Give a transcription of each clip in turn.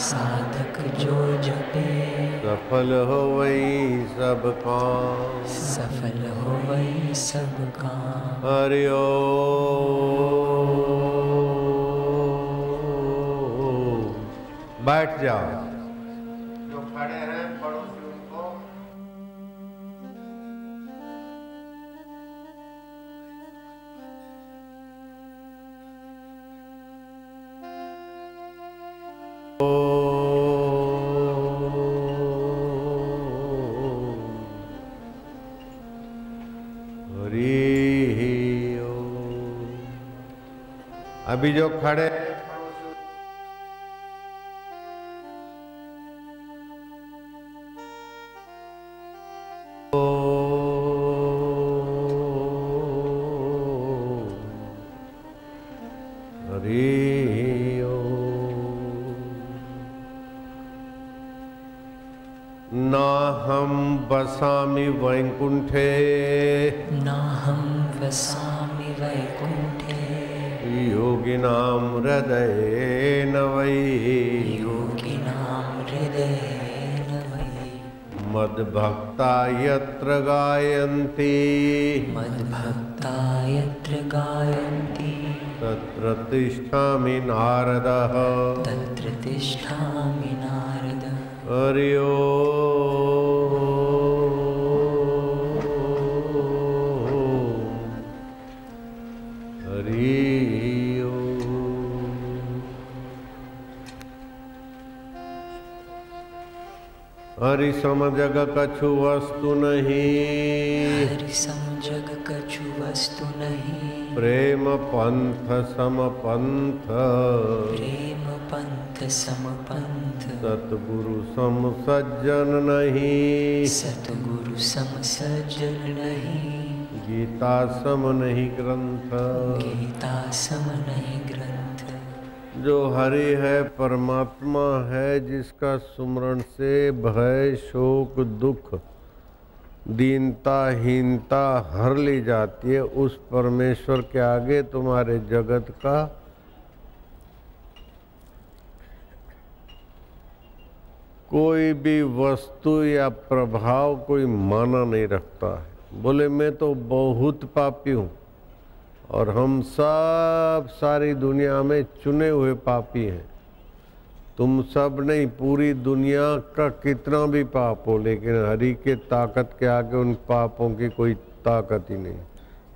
साधक जो जपे सफल हो वही सब काम। सफल हो वही सब काम। हरि ओम। बैठ जाओ। जो खड़े हैं पड़ोसी उनको हरि ओम। अभी जो खड़े हरि ओम। नाहं वसामि वैकुंठे नाहं वसामि वैकुंठे योगिनां हृदयेन वै। योगिनां हृदयेन वै। मद्भक्ता यत्र गायन्ति मद्भक्ता यत्र गायन्ति तत्र तिष्ठामि नारदः। तत्र तिष्ठामि नारद। हरि ओम। हरि ओम। हरि सम जग कछु वस्तु नहीं। हरि सम जग कछु वस्तु नहीं। प्रेम पंथ सम पंथ। प्रेम पंथ सम पंथ। सतगुरु सम सज्जन नहीं। सतगुरु सम सज्जन नहीं। गीता सम नहीं ग्रंथ। गीता सम नहीं ग्रंथ। जो हरि है परमात्मा है, जिसका सुमरण से भय शोक दुख दीनता हीनता हर ली जाती है, उस परमेश्वर के आगे तुम्हारे जगत का कोई भी वस्तु या प्रभाव कोई माना नहीं रखता है। बोले मैं तो बहुत पापी हूँ और हम सब सारी दुनिया में चुने हुए पापी हैं। तुम सब नहीं, पूरी दुनिया का कितना भी पाप हो, लेकिन हरि के ताकत के आगे उन पापों की कोई ताकत ही नहीं।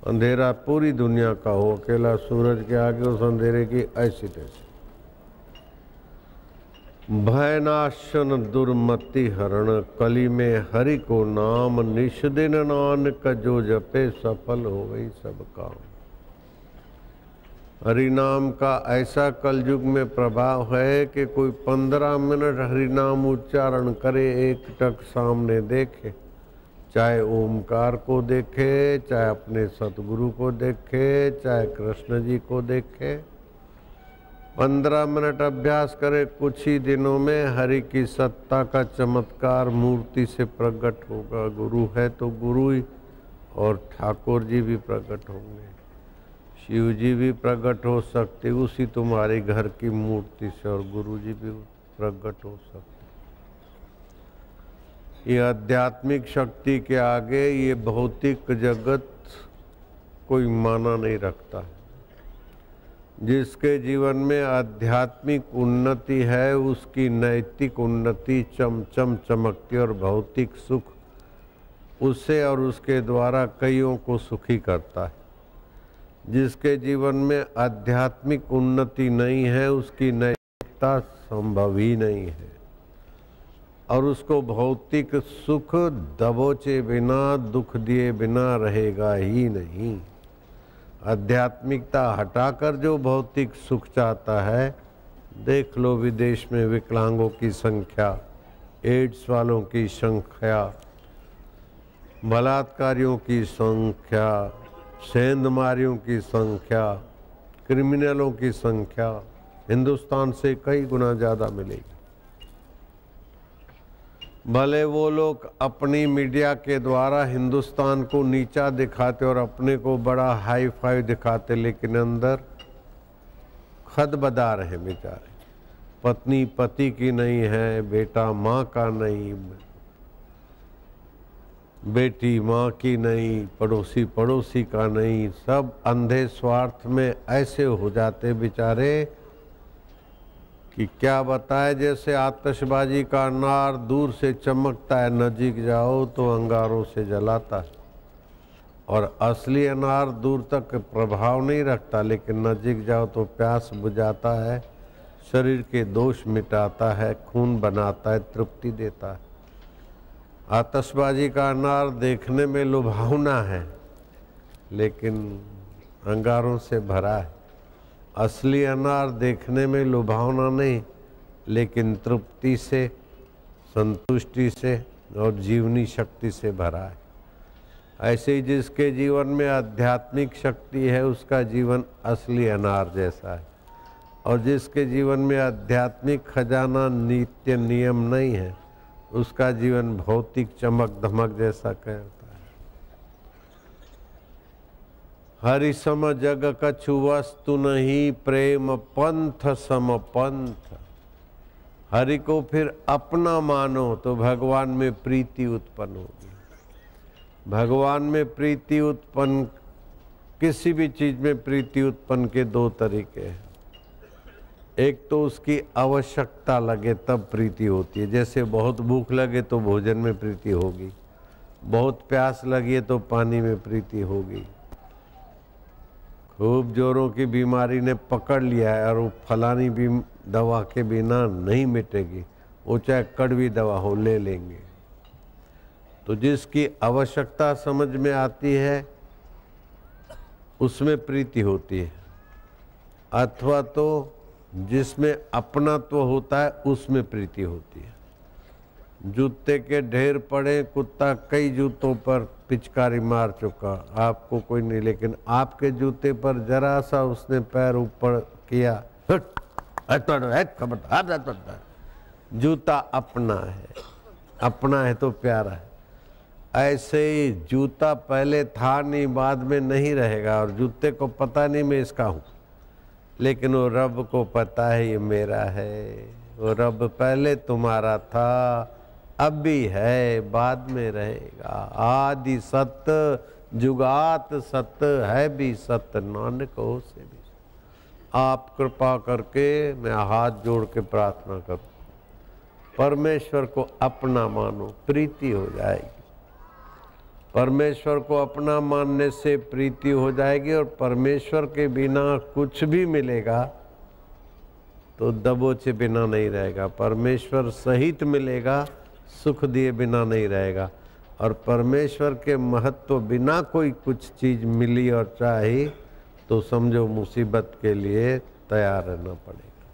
अंधेरा पूरी दुनिया का हो, अकेला सूरज के आगे उस अंधेरे की ऐसी तैसी। भयनाशन दुर्मति हरण कली में हरि को नाम। निश दिन नानक जो जपे सफल हो गई सब काम। हरि नाम का ऐसा कलयुग में प्रभाव है कि कोई 15 मिनट हरि नाम उच्चारण करे, एक टक सामने देखे, चाहे ओमकार को देखे, चाहे अपने सतगुरु को देखे, चाहे कृष्ण जी को देखे। 15 मिनट अभ्यास करे, कुछ ही दिनों में हरि की सत्ता का चमत्कार मूर्ति से प्रकट होगा। गुरु है तो गुरु ही, और ठाकुर जी भी प्रकट होंगे, शिव जी भी प्रकट हो सकते उसी तुम्हारे घर की मूर्ति से, और गुरु जी भी प्रकट हो सकते। ये आध्यात्मिक शक्ति के आगे ये भौतिक जगत कोई माना नहीं रखता है। जिसके जीवन में आध्यात्मिक उन्नति है, उसकी नैतिक उन्नति चमचम चमकती, और भौतिक सुख उससे और उसके द्वारा कईयों को सुखी करता है। जिसके जीवन में आध्यात्मिक उन्नति नहीं है, उसकी नैतिकता संभव ही नहीं है, और उसको भौतिक सुख दबोचे बिना, दुख दिए बिना रहेगा ही नहीं। आध्यात्मिकता हटाकर जो भौतिक सुख चाहता है, देख लो विदेश में विकलांगों की संख्या, एड्स वालों की संख्या, बलात्कारियों की संख्या, सेंधमारियों की संख्या, क्रिमिनलों की संख्या हिंदुस्तान से कई गुना ज़्यादा मिलेगी। भले वो लोग अपनी मीडिया के द्वारा हिंदुस्तान को नीचा दिखाते और अपने को बड़ा हाई फाई दिखाते, लेकिन अंदर खदबदा रहे बेचारे। पत्नी पति की नहीं है, बेटा माँ का नहीं, बेटी माँ की नहीं, पड़ोसी पड़ोसी का नहीं, सब अंधे स्वार्थ में ऐसे हो जाते बेचारे कि क्या बताए। जैसे आतिशबाजी का अनार दूर से चमकता है, नजीक जाओ तो अंगारों से जलाता है, और असली अनार दूर तक प्रभाव नहीं रखता, लेकिन नजीक जाओ तो प्यास बुझाता है, शरीर के दोष मिटाता है, खून बनाता है, तृप्ति देता है। आतिशबाजी का अनार देखने में लुभावना है, लेकिन अंगारों से भरा है। असली अनार देखने में लुभावना नहीं, लेकिन तृप्ति से, संतुष्टि से और जीवनी शक्ति से भरा है। ऐसे ही जिसके जीवन में आध्यात्मिक शक्ति है, उसका जीवन असली अनार जैसा है, और जिसके जीवन में आध्यात्मिक खजाना नित्य नियम नहीं है, उसका जीवन भौतिक चमक धमक जैसा कहता है। हरि सम जग कछु वस्तु नहीं, प्रेम पंथ सम पंथ। हरि को फिर अपना मानो तो भगवान में प्रीति उत्पन्न होगी। भगवान में प्रीति उत्पन्न, किसी भी चीज में प्रीति उत्पन्न के दो तरीके हैं। एक तो उसकी आवश्यकता लगे तब प्रीति होती है, जैसे बहुत भूख लगे तो भोजन में प्रीति होगी, बहुत प्यास लगी तो पानी में प्रीति होगी। खूब जोरों की बीमारी ने पकड़ लिया है और वो फलानी भी दवा के बिना नहीं मिटेगी, वो चाहे कड़वी दवा हो ले लेंगे। तो जिसकी आवश्यकता समझ में आती है उसमें प्रीति होती है, अथवा तो जिसमें अपनात्व होता है उसमें प्रीति होती है। जूते के ढेर पड़े, कुत्ता कई जूतों पर पिचकारी मार चुका, आपको कोई नहीं, लेकिन आपके जूते पर जरा सा उसने पैर ऊपर किया, जूता अपना है, अपना है तो प्यारा है। ऐसे ही जूता पहले था नहीं, बाद में नहीं रहेगा, और जूते को पता नहीं मैं इसका हूँ, लेकिन वो रब को पता है ये मेरा है। वो रब पहले तुम्हारा था, अब भी है, बाद में रहेगा। आदि सत्य जुगात सत्य है भी सत्य, नानक हो से भी। आप कृपा करके मैं हाथ जोड़ के प्रार्थना करूं, परमेश्वर को अपना मानो, प्रीति हो जाएगी। परमेश्वर को अपना मानने से प्रीति हो जाएगी, और परमेश्वर के बिना कुछ भी मिलेगा तो दबोचे बिना नहीं रहेगा। परमेश्वर सहित मिलेगा, सुख दिए बिना नहीं रहेगा। और परमेश्वर के महत्व बिना कोई कुछ चीज मिली और चाही तो समझो मुसीबत के लिए तैयार रहना पड़ेगा।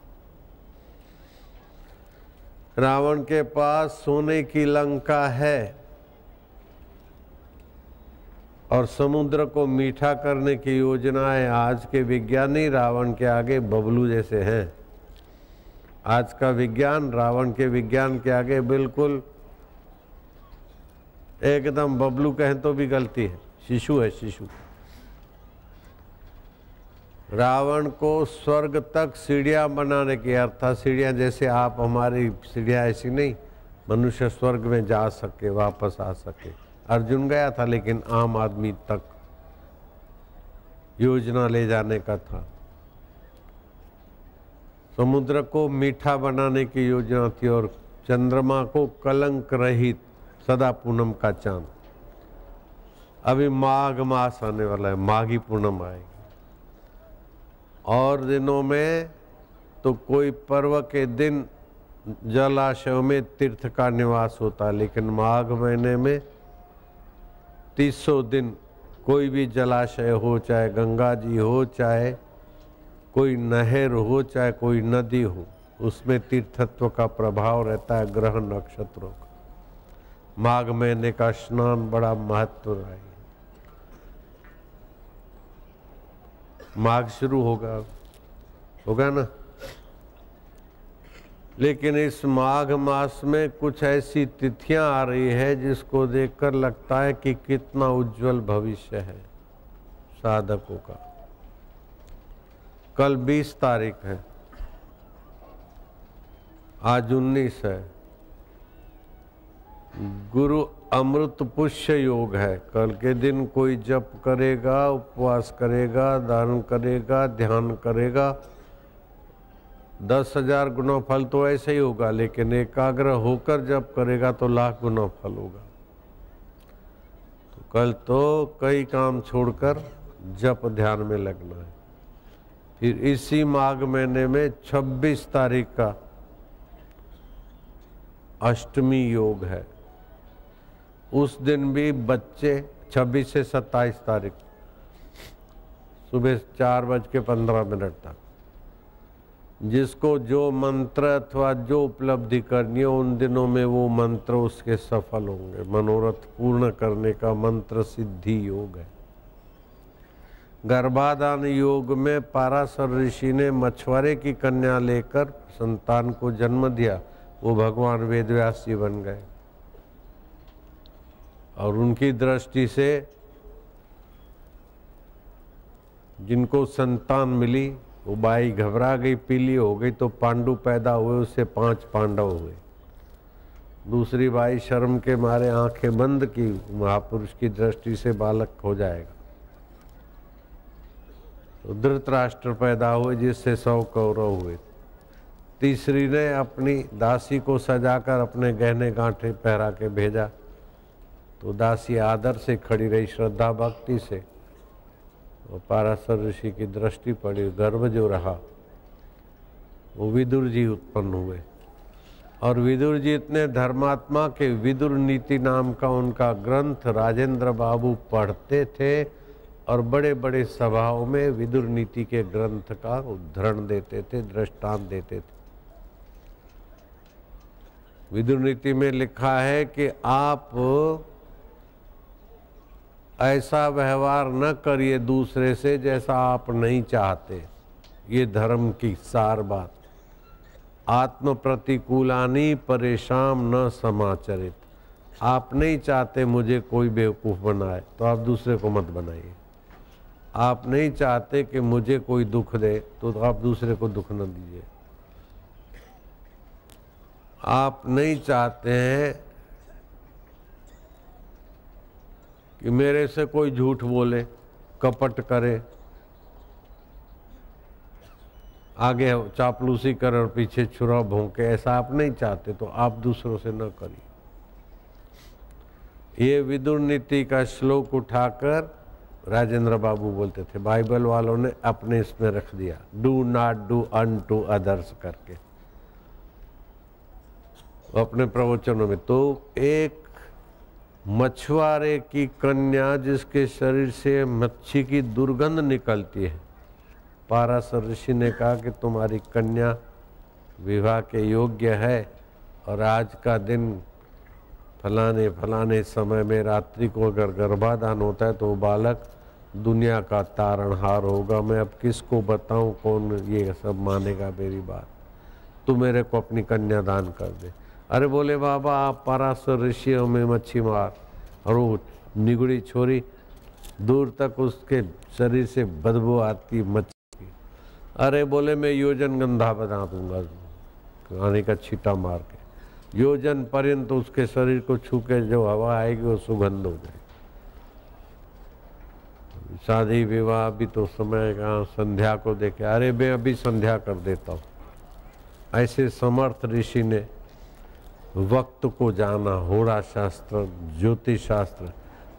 रावण के पास सोने की लंका है और समुद्र को मीठा करने की योजना है। आज के विज्ञानी रावण के आगे बबलू जैसे हैं। आज का विज्ञान रावण के विज्ञान के आगे बिल्कुल एकदम, बबलू कहें तो भी गलती है, शिशु है, शिशु। रावण को स्वर्ग तक सीढ़ियां बनाने की, अर्थात सीढ़ियां जैसे आप हमारी सीढ़ियां ऐसी नहीं, मनुष्य स्वर्ग में जा सके, वापस आ सके। अर्जुन गया था, लेकिन आम आदमी तक योजना ले जाने का था। समुद्र को मीठा बनाने की योजना थी, और चंद्रमा को कलंक रहित सदा पूनम का चांद। अभी माघ मास आने वाला है, माघी पूनम आएगी, और दिनों में तो कोई पर्व के दिन जलाशयों में तीर्थ का निवास होता है, लेकिन माघ महीने में 300 दिन कोई भी जलाशय हो, चाहे गंगा जी हो, चाहे कोई नहर हो, चाहे कोई नदी हो, उसमें तीर्थत्व का प्रभाव रहता है ग्रह नक्षत्रों का। माघ महीने का स्नान बड़ा महत्व है। माघ शुरू होगा ना, लेकिन इस माघ मास में कुछ ऐसी तिथियां आ रही है जिसको देखकर लगता है कि कितना उज्जवल भविष्य है साधकों का। कल 20 तारीख है, आज 19 है। गुरु अमृत पुष्य योग है। कल के दिन कोई जप करेगा, उपवास करेगा, दान करेगा, ध्यान करेगा, 10,000 गुना फल तो ऐसे ही होगा, लेकिन एकाग्र होकर जप करेगा तो लाख गुना फल होगा। तो कल तो कई काम छोड़कर जप ध्यान में लगना है। फिर इसी माघ महीने में 26 तारीख का अष्टमी योग है। उस दिन भी बच्चे 26 से 27 तारीख सुबह 4:15 तक जिसको जो मंत्र अथवा जो उपलब्धि करनी है उन दिनों में वो मंत्र उसके सफल होंगे। मनोरथ पूर्ण करने का मंत्र सिद्धि योग है। गर्भाधान योग में पाराशर ऋषि ने मछुआरे की कन्या लेकर संतान को जन्म दिया। वो भगवान वेदव्यास जी बन गए और उनकी दृष्टि से जिनको संतान मिली वो बाई घबरा गई, पीली हो गई, तो पांडु पैदा हुए, उससे 5 पांडव हुए। दूसरी बाई शर्म के मारे आंखें बंद की, महापुरुष की दृष्टि से बालक हो जाएगा, तो धृतराष्ट्र पैदा हुए जिससे 100 कौरव हुए। तीसरी ने अपनी दासी को सजाकर अपने गहने गांठे पहरा के भेजा, तो दासी आदर से खड़ी रही, श्रद्धा भक्ति से। और पाराशर ऋषि की दृष्टि पड़ी, गर्भ जो रहा वो विदुर जी उत्पन्न हुए। और विदुर जी इतने धर्मात्मा के विदुर नीति नाम का उनका ग्रंथ राजेंद्र बाबू पढ़ते थे और बड़े बड़े सभाओं में विदुर नीति के ग्रंथ का उद्धरण देते थे, दृष्टांत देते थे। विदुर नीति में लिखा है कि आप ऐसा व्यवहार न करिए दूसरे से जैसा आप नहीं चाहते। ये धर्म की सार बात। आत्म प्रतिकूलानि परेशान न समाचरित। आप नहीं चाहते मुझे कोई बेवकूफ़ बनाए तो आप दूसरे को मत बनाइए। आप नहीं चाहते कि मुझे कोई दुख दे तो आप दूसरे को दुख न दीजिए। आप नहीं चाहते हैं कि मेरे से कोई झूठ बोले, कपट करे, आगे चापलूसी करे और पीछे छुरा भोंके, ऐसा आप नहीं चाहते तो आप दूसरों से न करिए। ये विदुर नीति का श्लोक उठाकर राजेंद्र बाबू बोलते थे। बाइबल वालों ने अपने इसमें रख दिया, do not do unto others करके अपने प्रवचनों में। तो एक मछुआरे की कन्या जिसके शरीर से मच्छी की दुर्गंध निकलती है, पाराशर ऋषि ने कहा कि तुम्हारी कन्या विवाह के योग्य है और आज का दिन फलाने फलाने समय में रात्रि को अगर गर्भाधान होता है तो वो बालक दुनिया का तारणहार होगा। मैं अब किसको बताऊं, कौन ये सब मानेगा मेरी बात। तू मेरे को अपनी कन्या दान कर दे। अरे बोले बाबा आप पाराशर ऋषियों में मच्छी मार। और वो निगुड़ी छोरी दूर तक उसके शरीर से बदबू आती मच्छी की। अरे बोले मैं योजन गंधा बना दूंगा, आने का छींटा मार के योजन पर्यंत उसके शरीर को छू के जो हवा आएगी वो सुगंध हो जाएगी। शादी विवाह भी तो समय का, संध्या को देखे, अरे मैं अभी संध्या कर देता हूँ। ऐसे समर्थ ऋषि ने वक्त को जाना, होरा शास्त्र, ज्योतिष शास्त्र।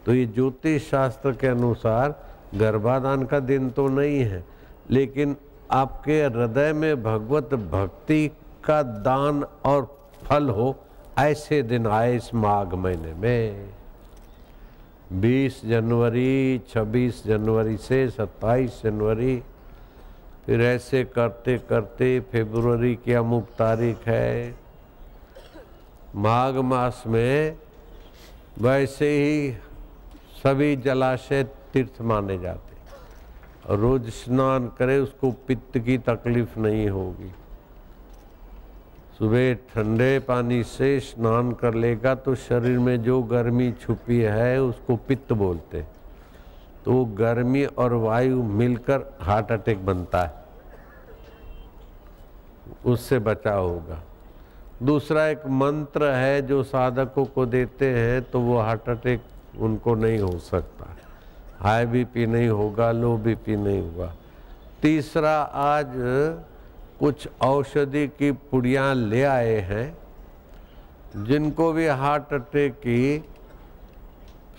तो ये ज्योतिष शास्त्र के अनुसार गर्भाधान का दिन तो नहीं है, लेकिन आपके हृदय में भगवत भक्ति का दान और फल हो, ऐसे दिन आए इस माघ महीने में। 20 जनवरी, 26 जनवरी से 27 जनवरी, फिर ऐसे करते करते फरवरी की अमुक तारीख है। माघ मास में वैसे ही सभी जलाशय तीर्थ माने जाते और रोज स्नान करे उसको पित्त की तकलीफ नहीं होगी। सुबह ठंडे पानी से स्नान कर लेगा तो शरीर में जो गर्मी छुपी है उसको पित्त बोलते। तो गर्मी और वायु मिलकर हार्ट अटैक बनता है, उससे बचाव होगा। दूसरा एक मंत्र है जो साधकों को देते हैं तो वो हार्ट अटैक उनको नहीं हो सकता, हाई बीपी नहीं होगा, लो बीपी नहीं होगा। तीसरा, आज कुछ औषधि की पुड़ियाँ ले आए हैं, जिनको भी हार्ट अटैक की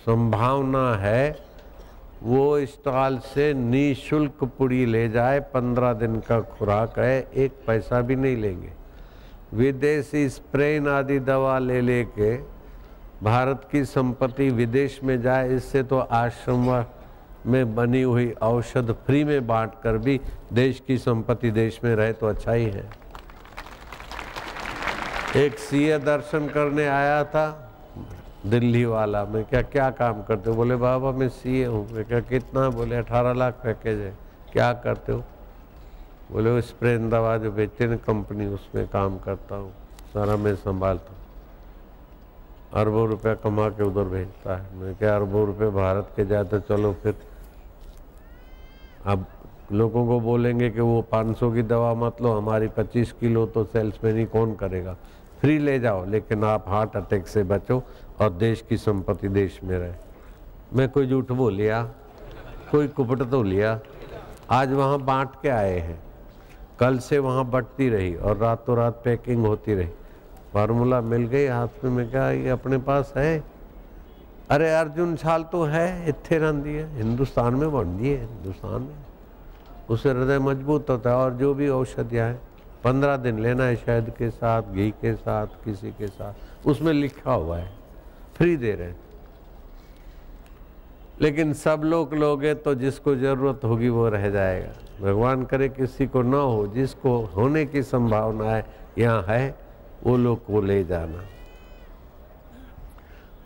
संभावना है वो स्टॉल से निःशुल्क पुड़ी ले जाए। 15 दिन का खुराक है, 1 पैसा भी नहीं लेंगे। विदेशी स्प्रेन आदि दवा ले लेके भारत की संपत्ति विदेश में जाए, इससे तो आश्रम में बनी हुई औषध फ्री में बांट कर भी देश की संपत्ति देश में रहे तो अच्छा ही है। एक सीए दर्शन करने आया था, दिल्ली वाला। मैं क्या काम करते हो? बोले बाबा मैं सीए हूँ। मैं क्या कितना? बोले 18 लाख पैकेज है। क्या करते हो? बोले वो स्प्रेन दवा जो बेचते ना कंपनी, उसमें काम करता हूँ, सारा मैं संभालता हूँ। अरबों रुपया कमा के उधर भेजता है। मैं क्या अरबों रुपये भारत के जाए तो चलो फिर अब लोगों को बोलेंगे कि वो 500 की दवा मत लो, हमारी 25 किलो तो सेल्समैन ही कौन करेगा। फ्री ले जाओ, लेकिन आप हार्ट अटैक से बचो और देश की संपत्ति देश में रहे। मैं कोई झूठ बोल लिया, कोई कुपट तो लिया? आज वहाँ बांट के आए हैं, कल से वहाँ बंटती रही और रातों रात पैकिंग होती रही। फार्मूला मिल गई हाथ में। मैं क्या ये अपने पास है? अरे अर्जुन छाल तो है, इत्थे रंदी है, हिंदुस्तान में बन दी है, हिंदुस्तान में। उससे हृदय मजबूत होता है। और जो भी औषधियाँ हैं 15 दिन लेना है, शहद के साथ, घी के साथ, किसी के साथ, उसमें लिखा हुआ है, फ्री दे रहे हैं। लेकिन सब लोग लोगे तो जिसको जरूरत होगी वो रह जाएगा। भगवान करे किसी को ना हो, जिसको होने की संभावना है यहाँ है, वो लोग को ले जाना।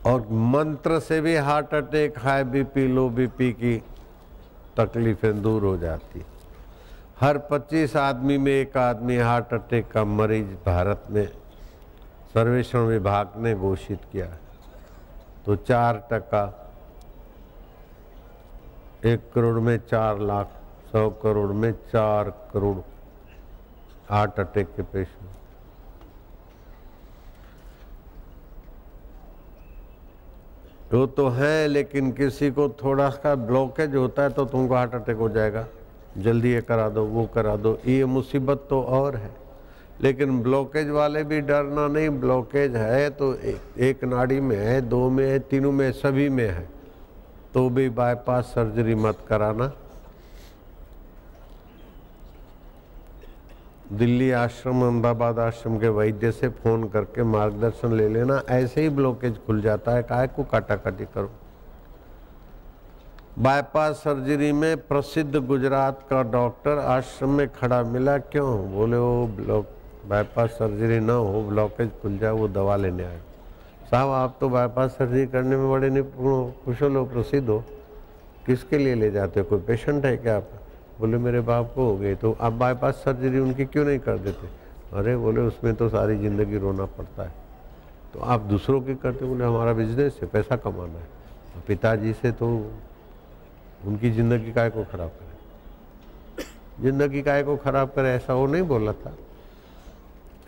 और मंत्र से भी हार्ट अटैक, हाई बीपी, लो बीपी की तकलीफें दूर हो जाती। हर 25 आदमी में एक आदमी हार्ट अटैक का मरीज भारत में सर्वेक्षण विभाग ने घोषित किया है। तो 4%, 1 करोड़ में 4 लाख, 100 करोड़ में 4 करोड़ हार्ट अटैक के पेशेंट। वो तो है, लेकिन किसी को थोड़ा सा ब्लॉकेज होता है तो तुमको हार्ट अटैक हो जाएगा, जल्दी ये करा दो, वो करा दो। ये मुसीबत तो और है। लेकिन ब्लॉकेज वाले भी डरना नहीं। ब्लॉकेज है तो एक नाड़ी में है, 2 में है, 3 में, सभी में है, तो भी बाईपास सर्जरी मत कराना। दिल्ली आश्रम, अहमदाबाद आश्रम के वैद्य से फ़ोन करके मार्गदर्शन ले लेना। ऐसे ही ब्लॉकेज खुल जाता है, काहे को काटाकाटी करो। बाईपास सर्जरी में प्रसिद्ध गुजरात का डॉक्टर आश्रम में खड़ा मिला। क्यों? बोले वो बाईपास सर्जरी ना हो, ब्लॉकेज खुल जाए, वो दवा लेने आए। साहब आप तो बाईपास सर्जरी करने में बड़े निपुण हो, कुशल हो, प्रसिद्ध हो, किसके लिए ले जाते हो? कोई पेशेंट है क्या आप? बोले मेरे बाप को हो गई। तो आप बाईपास सर्जरी उनकी क्यों नहीं कर देते? अरे बोले उसमें तो सारी ज़िंदगी रोना पड़ता है। तो आप दूसरों की करते? बोले हमारा बिजनेस है, पैसा कमाना है। पिताजी से तो उनकी ज़िंदगी काहे को ख़राब करे, ज़िंदगी काहे को ख़राब करे, ऐसा वो नहीं बोला था।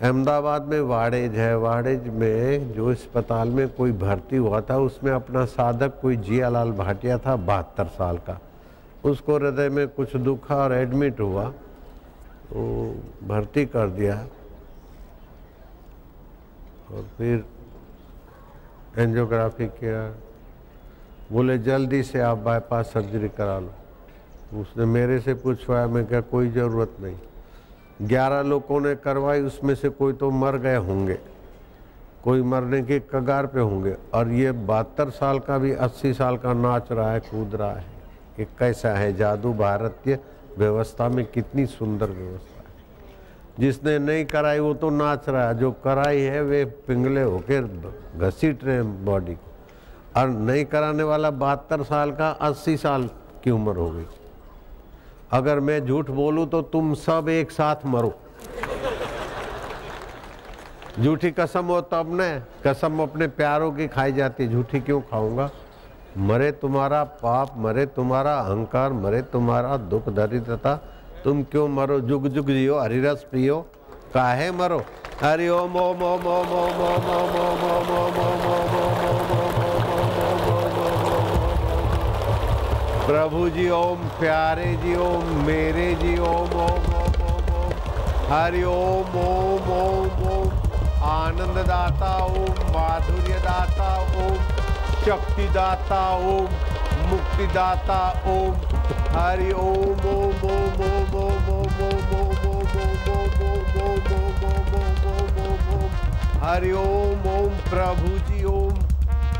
अहमदाबाद में वाड़ेज है, वाड़ेज में जो अस्पताल में कोई भर्ती हुआ था, उसमें अपना साधक कोई जियालाल भाटिया था, 72 साल का। उसको हृदय में कुछ दुखा और एडमिट हुआ, तो भर्ती कर दिया और फिर एंजियोग्राफी किया। बोले जल्दी से आप बाईपास सर्जरी करा लो। उसने मेरे से पूछवाया, मैं क्या कोई ज़रूरत नहीं। 11 लोगों ने करवाई, उसमें से कोई तो मर गए होंगे, कोई मरने के कगार पे होंगे, और ये 72 साल का भी 80 साल का नाच रहा है, कूद रहा है। ये कैसा है जादू? भारतीय व्यवस्था में कितनी सुंदर व्यवस्था है। जिसने नहीं कराई वो तो नाच रहा है, जो कराई है वे पिंगले होकर घसीट रहे हैं बॉडी को। और नहीं कराने वाला 72 साल का 80 साल की उम्र हो गई। अगर मैं झूठ बोलूं तो तुम सब एक साथ मरो। झूठी कसम हो तब न, कसम अपने प्यारों की खाई जाती, झूठी क्यों खाऊंगा? मरे तुम्हारा पाप, मरे तुम्हारा अहंकार, मरे तुम्हारा दुख दरिद्रता, तुम क्यों मरो? जुग जुग जियो, हरिरस पियो, काहे मरो। हरि ओम ओम ओम ओम ओम ओम ओम ओम ओम ओम ओम ओम प्रभु जी ओम, प्यारे जी ओम, मेरे जी ओम ओम ओम ओम ओम। हरि ओम ओम ओम ओम। आनंद दाता ओम, माधुर्य दाता ओम, शक्ति दाता ओम, मुक्ति दाता ओम। हरि ओम ओम ओम ओम ओम ओम ओम ओम ओम ओम ओम ओम ओम। हरि ओम ओम। प्रभु जी ओम,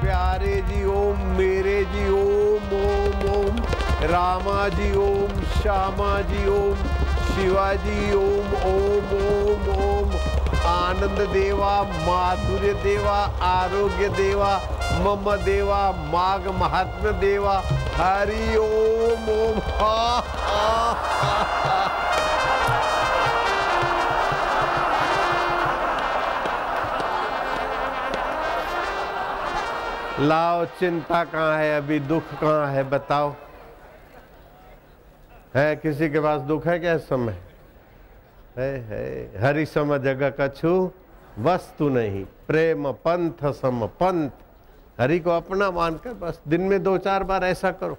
प्यारे जी ओम, मेरे जी ओम ओम ओम। रामा जी ओम, श्यामा जी ओम, शिवाजी ओम ओम ओम ओम। आनंद देवा, माधुर्य देवा, आरोग्य देवा, मम देवा, माघ महात्म्य देवा। हरि ओम ओम। हा हा हा। लाओ, चिंता कहाँ है अभी, दुख कहाँ है बताओ। है किसी के पास दुख है क्या इस समय? है। हरि सम जग कछु वस्तु नहीं, प्रेम पंथ सम पंथ। हरि को अपना मानकर बस दिन में 2-4 बार ऐसा करो।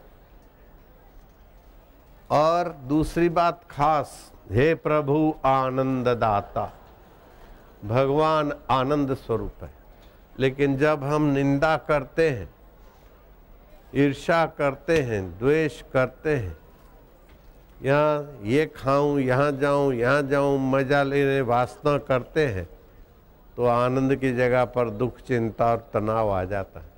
और दूसरी बात खास, हे प्रभु आनंद दाता। भगवान आनंद स्वरूप है, लेकिन जब हम निंदा करते हैं, ईर्ष्या करते हैं, द्वेष करते हैं, यहाँ ये खाऊं, यहाँ जाऊं, मजा लेने वासना करते हैं, तो आनंद की जगह पर दुख, चिंता और तनाव आ जाता है।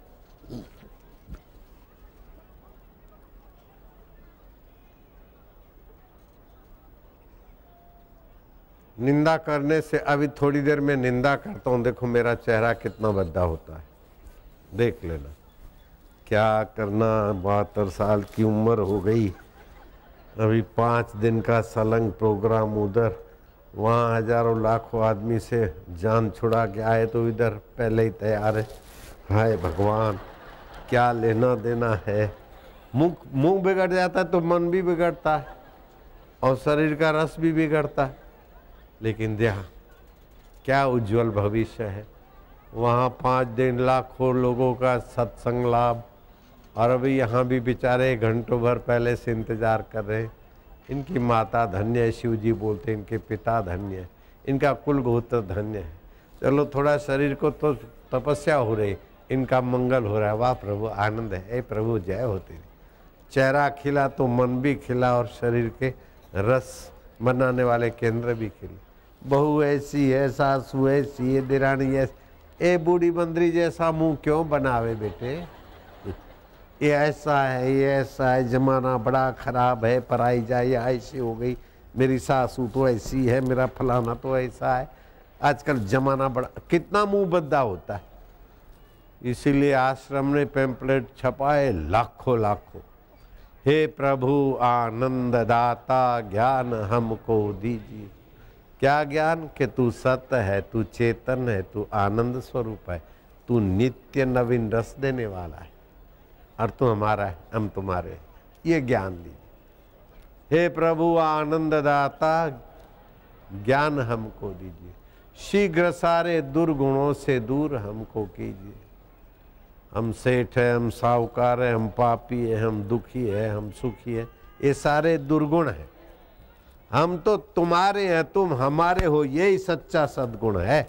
निंदा करने से, अभी थोड़ी देर में निंदा करता हूं, देखो मेरा चेहरा कितना भद्दा होता है, देख लेना। क्या करना, 72 साल की उम्र हो गई, अभी 5 दिन का सलंग प्रोग्राम उधर, वहाँ हजारों लाखों आदमी से जान छुड़ा के आए, तो इधर पहले ही तैयार है। हाय भगवान, क्या लेना देना है। मुंह बिगड़ जाता है तो मन भी बिगड़ता है, और शरीर का रस भी बिगड़ता है। लेकिन देखा क्या उज्जवल भविष्य है। वहाँ 5 दिन लाखों लोगों का सत्संग लाभ, और अभी यहाँ भी बेचारे घंटों भर पहले से इंतजार कर रहे हैं। इनकी माता धन्य है, शिव जी बोलते हैं, इनके पिता धन्य है, इनका कुल गोत्र धन्य है। चलो थोड़ा शरीर को तो तपस्या हो रही, इनका मंगल हो रहा है। वाह प्रभु, आनंद है। प्रभु जय होती। चेहरा खिला तो मन भी खिला, और शरीर के रस बनाने वाले केंद्र भी खिले। बहू ऐसी है, सासू ऐसी है, दिरानी ऐसी। ए बूढ़ी बंदरी जैसा मुंह क्यों बनावे बेटे, ये ऐसा है, ये ऐसा है, जमाना बड़ा खराब है, पराई जाए ऐसी हो गई, मेरी सासू तो ऐसी है, मेरा फलाना तो ऐसा है। आजकल जमाना बड़ा, कितना मुंह बद्दा होता है। इसीलिए आश्रम ने पैम्पलेट छपाए लाखों लाखों। हे प्रभु आनंद दाता, ज्ञान हमको दीजिए। क्या ज्ञान? कि तू सत्य है, तू चेतन है, तू आनंद स्वरूप है, तू नित्य नवीन रस देने वाला है, और तू हमारा है, हम तुम्हारे हैं। ये ज्ञान दीजिए। हे प्रभु आनंद दाता, ज्ञान हमको दीजिए। शीघ्र सारे दुर्गुणों से दूर हमको कीजिए। हम सेठ है, हम साहूकार है, हम पापी है, हम दुखी है, हम सुखी है, ये सारे दुर्गुण है। हम तो तुम्हारे हैं, तुम हमारे हो, यही सच्चा सद्गुण है।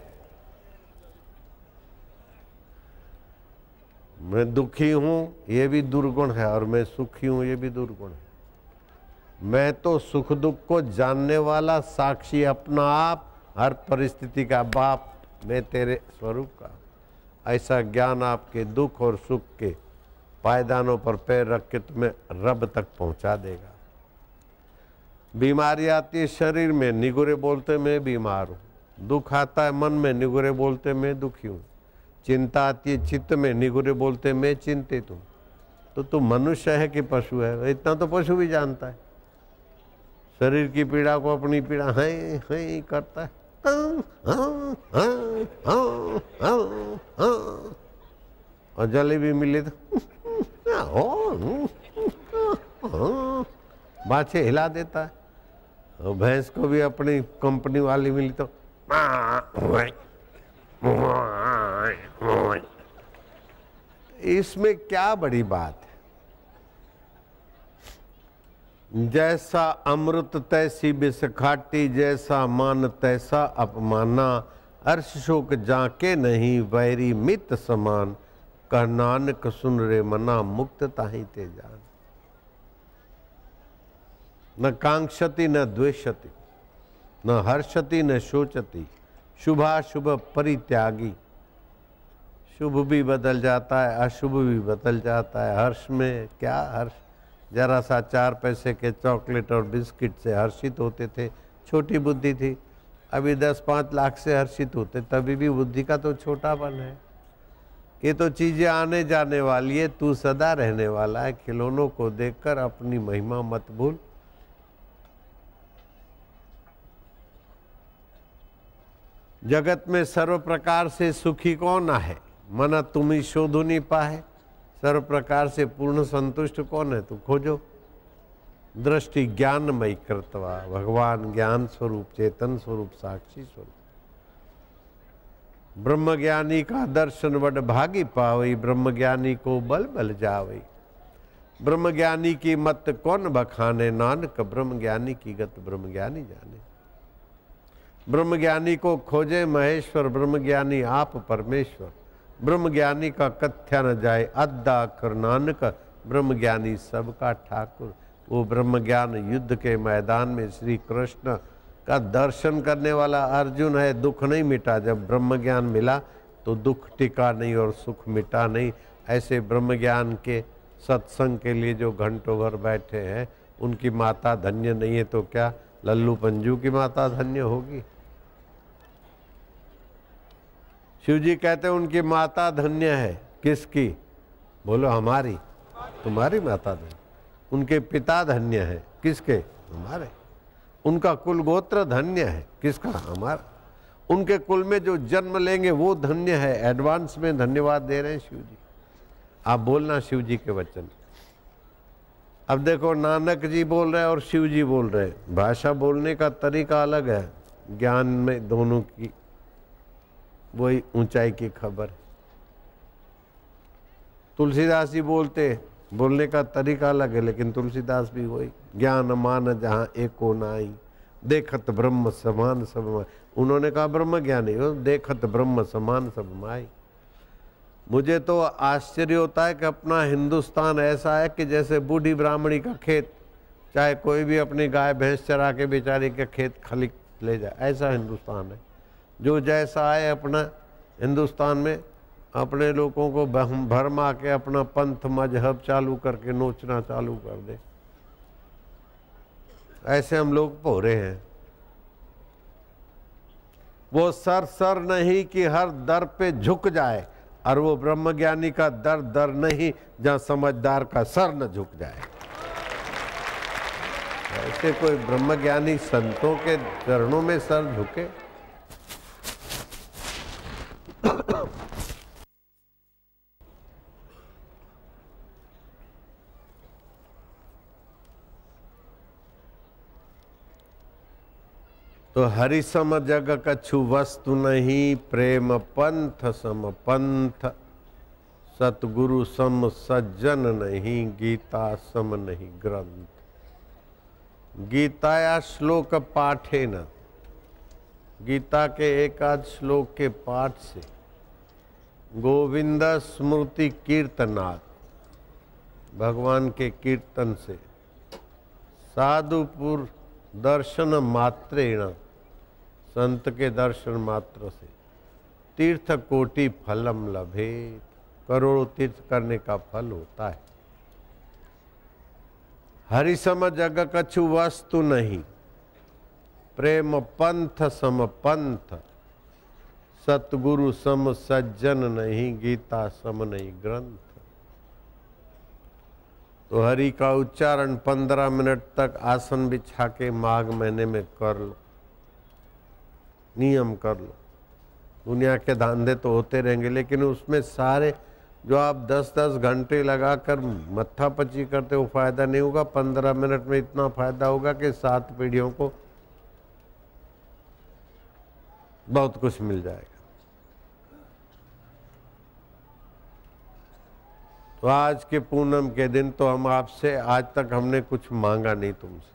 मैं दुखी हूं, ये भी दुर्गुण है, और मैं सुखी हूं, ये भी दुर्गुण है। मैं तो सुख दुख को जानने वाला, साक्षी अपना आप, हर परिस्थिति का बाप, मैं तेरे स्वरूप का। ऐसा ज्ञान आपके दुख और सुख के पायदानों पर पैर रख के तुम्हें रब तक पहुंचा देगा। बीमारी आती है शरीर में, निगुरे बोलते मैं बीमार हूँ। दुख आता है मन में, निगुरे बोलते मैं दुखी हूँ। चिंता आती है चित्त में, निगुरे बोलते मैं चिंतित हूँ। तो तू मनुष्य है कि पशु है? इतना तो पशु भी जानता है। शरीर की पीड़ा को अपनी पीड़ा है करता है। और जलेबी मिले तो बाछे हिला देता है। और भैंस को भी अपनी कंपनी वाली मिली तो इसमें क्या बड़ी बात है? जैसा अमृत तैसी बिस खाटी, जैसा मान तैसा अपमाना, अर्श शोक जाके नहीं वैरी मित समान, कह नानक सुन रे मना मुक्त ताहि ते जान। न कांक्षति न द्वेषति, न हर्षति न शोचति, शुभाशुभ परित्यागी। शुभ भी बदल जाता है, अशुभ भी बदल जाता है। हर्ष में क्या हर्ष, जरा सा 4 पैसे के चॉकलेट और बिस्किट से हर्षित होते थे, छोटी बुद्धि थी। अभी 10-5 लाख से हर्षित होते, तभी भी बुद्धि का तो छोटापन है। ये तो चीजें आने जाने वाली है, तू सदा रहने वाला है। खिलौनों को देखकर अपनी महिमा मत भूल। जगत में सर्व प्रकार से सुखी कौन है? मना तुम्ही शोधुनी पाए। सर्व प्रकार से पूर्ण संतुष्ट कौन है? तू खोजो। दृष्टि ज्ञानमयी कृतवा, भगवान ज्ञान स्वरूप, चेतन स्वरूप, साक्षी स्वरूप। ब्रह्मज्ञानी का दर्शन वड भागी पावई, ब्रह्मज्ञानी को बल बल जावई। ब्रह्मज्ञानी की मत कौन बखाने, नानक ब्रह्मज्ञानी की गत ब्रह्मज्ञानी जाने। ब्रह्मज्ञानी को खोजे महेश्वर, ब्रह्मज्ञानी आप परमेश्वर। ब्रह्मज्ञानी का कथ्या न जाए अद्धा अक्षर, नानक ब्रह्मज्ञानी सबका ठाकुर। वो ब्रह्मज्ञान युद्ध के मैदान में श्री कृष्ण का दर्शन करने वाला अर्जुन है। दुख नहीं मिटा, जब ब्रह्मज्ञान मिला तो दुख टिका नहीं और सुख मिटा नहीं। ऐसे ब्रह्मज्ञान के सत्संग के लिए जो घंटों भर बैठे हैं, उनकी माता धन्य नहीं है तो क्या लल्लू पंजू की माता धन्य होगी? शिव जी कहते हैं उनकी माता धन्य है। किसकी? बोलो हमारी। तुम्हारी माता धन्य। उनके पिता धन्य है। किसके? हमारे। उनका कुल गोत्र धन्य है। किसका? हमारा। उनके कुल में जो जन्म लेंगे वो धन्य है। एडवांस में धन्यवाद दे रहे हैं शिव जी। आप बोलना शिव जी के वचन। अब देखो, नानक जी बोल रहे हैं और शिव जी बोल रहे हैं। भाषा बोलने का तरीका अलग है। ज्ञान में दोनों की वही ऊंचाई की खबर। तुलसीदास जी बोलने का तरीका अलग है, लेकिन तुलसीदास भी वही। ज्ञान मान जहाँ एको नाई, देखत ब्रह्म समान सब माई। उन्होंने कहा ब्रह्म ज्ञानी हो, देखत ब्रह्म समान सब माई। मुझे तो आश्चर्य होता है कि अपना हिंदुस्तान ऐसा है कि जैसे बूढ़ी ब्राह्मणी का खेत, चाहे कोई भी अपनी गाय भैंस चरा के बेचारी के खेत खली ले जाए, ऐसा हिंदुस्तान है। जो जैसा है अपना हिंदुस्तान में अपने लोगों को भरमा के अपना पंथ मजहब चालू करके नोचना चालू कर दे, ऐसे हम लोग भोरे हैं। वो सर नहीं कि हर दर पे झुक जाए, और वो ब्रह्मज्ञानी का दर नहीं जहां समझदार का सर न झुक जाए। ऐसे कोई ब्रह्मज्ञानी संतों के चरणों में सर झुके? तो हरि सम जग कछु वस्तु नहीं, प्रेम पंथ सम पंथ। सतगुरु सम सज्जन नहीं, गीता सम नहीं ग्रंथ। गीताया श्लोक पाठे न, गीता के एक आध श्लोक के पाठ से, गोविंद स्मृति कीर्तनात्, भगवान के कीर्तन से, साधुपुर दर्शन मात्रेण, संत के दर्शन मात्र से, तीर्थ कोटि फलम लभेत, करोड़ों तीर्थ करने का फल होता है। हरि सम जग कछु वस्तु नहीं, प्रेम पंथ सम पंथ। सतगुरु सम सज्जन नहीं, गीता सम नहीं ग्रंथ। तो हरि का उच्चारण 15 मिनट तक आसन बिछा के माघ महीने में कर लो, नियम कर लो। दुनिया के धंधे तो होते रहेंगे, लेकिन उसमें सारे जो आप 10-10 घंटे लगाकर मत्थापची करते हो फायदा नहीं होगा। 15 मिनट में इतना फायदा होगा कि 7 पीढ़ियों को बहुत कुछ मिल जाएगा। तो आज के पूनम के दिन तो हम आपसे, आज तक हमने कुछ मांगा नहीं तुमसे।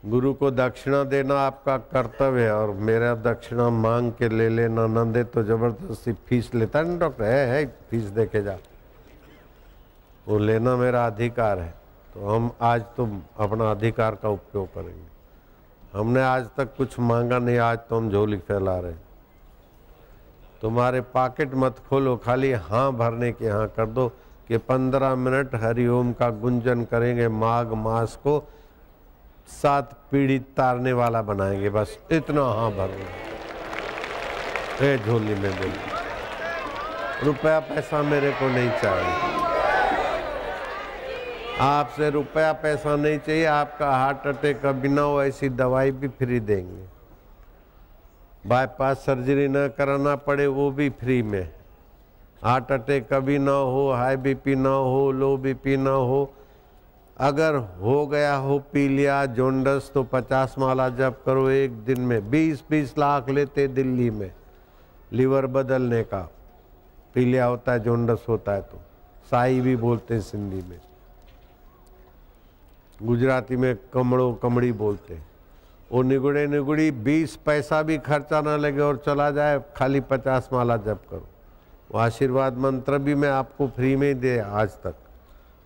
गुरु को दक्षिणा देना आपका कर्तव्य है, और मेरा दक्षिणा मांग के ले लेना, न दे तो जबरदस्ती फीस लेता है ना डॉक्टर, है फीस दे के जा, वो लेना मेरा अधिकार है। तो हम आज तो अपना अधिकार का उपयोग करेंगे। हमने आज तक कुछ मांगा नहीं, आज तो हम झोली फैला रहे हैं। तुम्हारे पॉकेट मत खोलो, खाली हाँ भरने के हाँ कर दो कि 15 मिनट हरिओम का गुंजन करेंगे, माघ मास को 7 पीढ़ी तारने वाला बनाएंगे, बस इतना हाँ भरना। झोली में बोल, रुपया पैसा मेरे को नहीं चाहिए, आपसे रुपया पैसा नहीं चाहिए। आपका हार्ट अटैक कभी ना हो ऐसी दवाई भी फ्री देंगे, बाईपास सर्जरी न कराना पड़े वो भी फ्री में, हार्ट अटैक कभी ना हो, हाई बीपी ना हो, लो बीपी ना हो, अगर हो गया हो, पी लिया जोंडस तो 50 माला जप करो एक दिन में। 20-20 लाख लेते दिल्ली में लीवर बदलने का, पी लिया होता है जोंडस होता है तो, साई भी बोलते हैं सिंधी में, गुजराती में कमड़ो कमड़ी बोलते हैं। वो निगुड़े निगुड़ी 20 पैसा भी खर्चा ना लगे और चला जाए, खाली 50 माला जप करो। वो आशीर्वाद मंत्र भी मैं आपको फ्री में ही दे आज तक,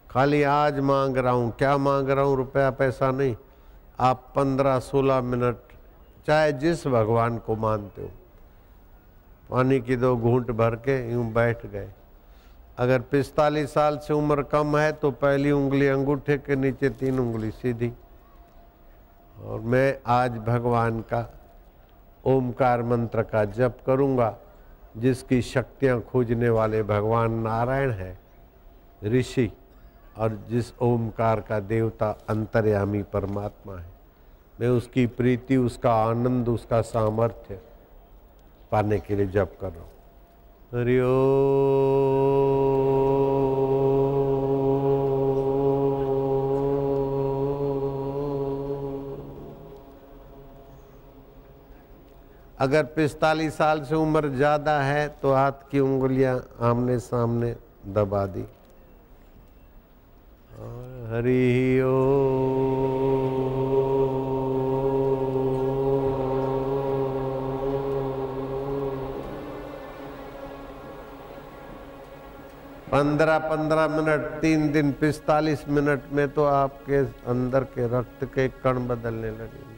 खाली आज मांग रहा हूँ। क्या मांग रहा हूँ? रुपया पैसा नहीं। आप 15-16 मिनट चाहे जिस भगवान को मानते हो, पानी की 2 घूंट भर के यूं बैठ गए। अगर 45 साल से उम्र कम है तो पहली उंगली अंगूठे के नीचे, 3 उंगली सीधी। और मैं आज भगवान का ओमकार मंत्र का जप करूंगा, जिसकी शक्तियां खोजने वाले भगवान नारायण है, ऋषि, और जिस ओमकार का देवता अंतर्यामी परमात्मा है। मैं उसकी प्रीति, उसका आनंद, उसका सामर्थ्य पाने के लिए जप कर रहा हूँ। हरि ओम। अगर 45 साल से उम्र ज़्यादा है तो हाथ की उंगलियां आमने सामने दबा दी। हरि ओम। 15-15 मिनट, 3 दिन 45 मिनट में तो आपके अंदर के रक्त के कण बदलने लगेंगे।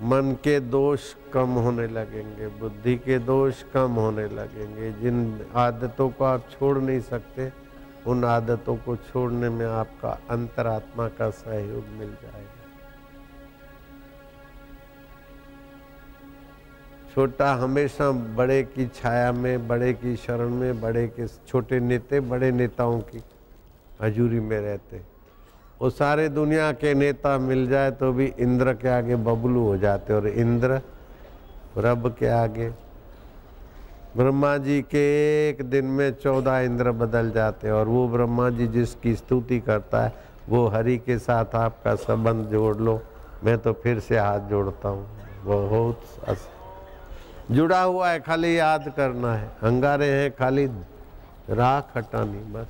मन के दोष कम होने लगेंगे, बुद्धि के दोष कम होने लगेंगे। जिन आदतों को आप छोड़ नहीं सकते, उन आदतों को छोड़ने में आपका अंतरात्मा का सहयोग मिल जाएगा। छोटा हमेशा बड़े की छाया में, बड़े की शरण में, बड़े के, छोटे नेता बड़े नेताओं की हजूरी में रहते। वो सारे दुनिया के नेता मिल जाए तो भी इंद्र के आगे बबलू हो जाते, और इंद्र रब के आगे, ब्रह्मा जी के एक दिन में 14 इंद्र बदल जाते। और वो ब्रह्मा जी जिसकी स्तुति करता है, वो हरि के साथ आपका संबंध जोड़ लो। मैं तो फिर से हाथ जोड़ता हूँ, बहुत जुड़ा हुआ है, खाली याद करना है। अंगारे हैं, खाली राख हटानी बस।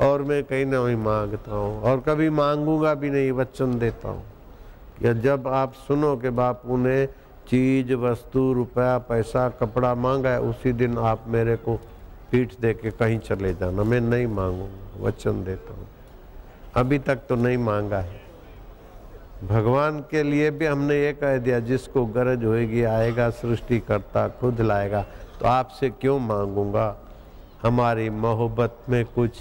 और मैं कहीं ना कहीं मांगता हूँ, और कभी मांगूंगा भी नहीं, वचन देता हूँ कि जब आप सुनो कि बापू ने चीज, वस्तु, रुपया, पैसा, कपड़ा मांगा है, उसी दिन आप मेरे को पीठ दे के कहीं चले जाना। मैं नहीं मांगूंगा, वचन देता हूँ। अभी तक तो नहीं मांगा है। भगवान के लिए भी हमने ये कह दिया, जिसको गरज होएगी आएगा, सृष्टि करता खुद लाएगा। तो आपसे क्यों मांगूंगा? हमारी मोहब्बत में कुछ,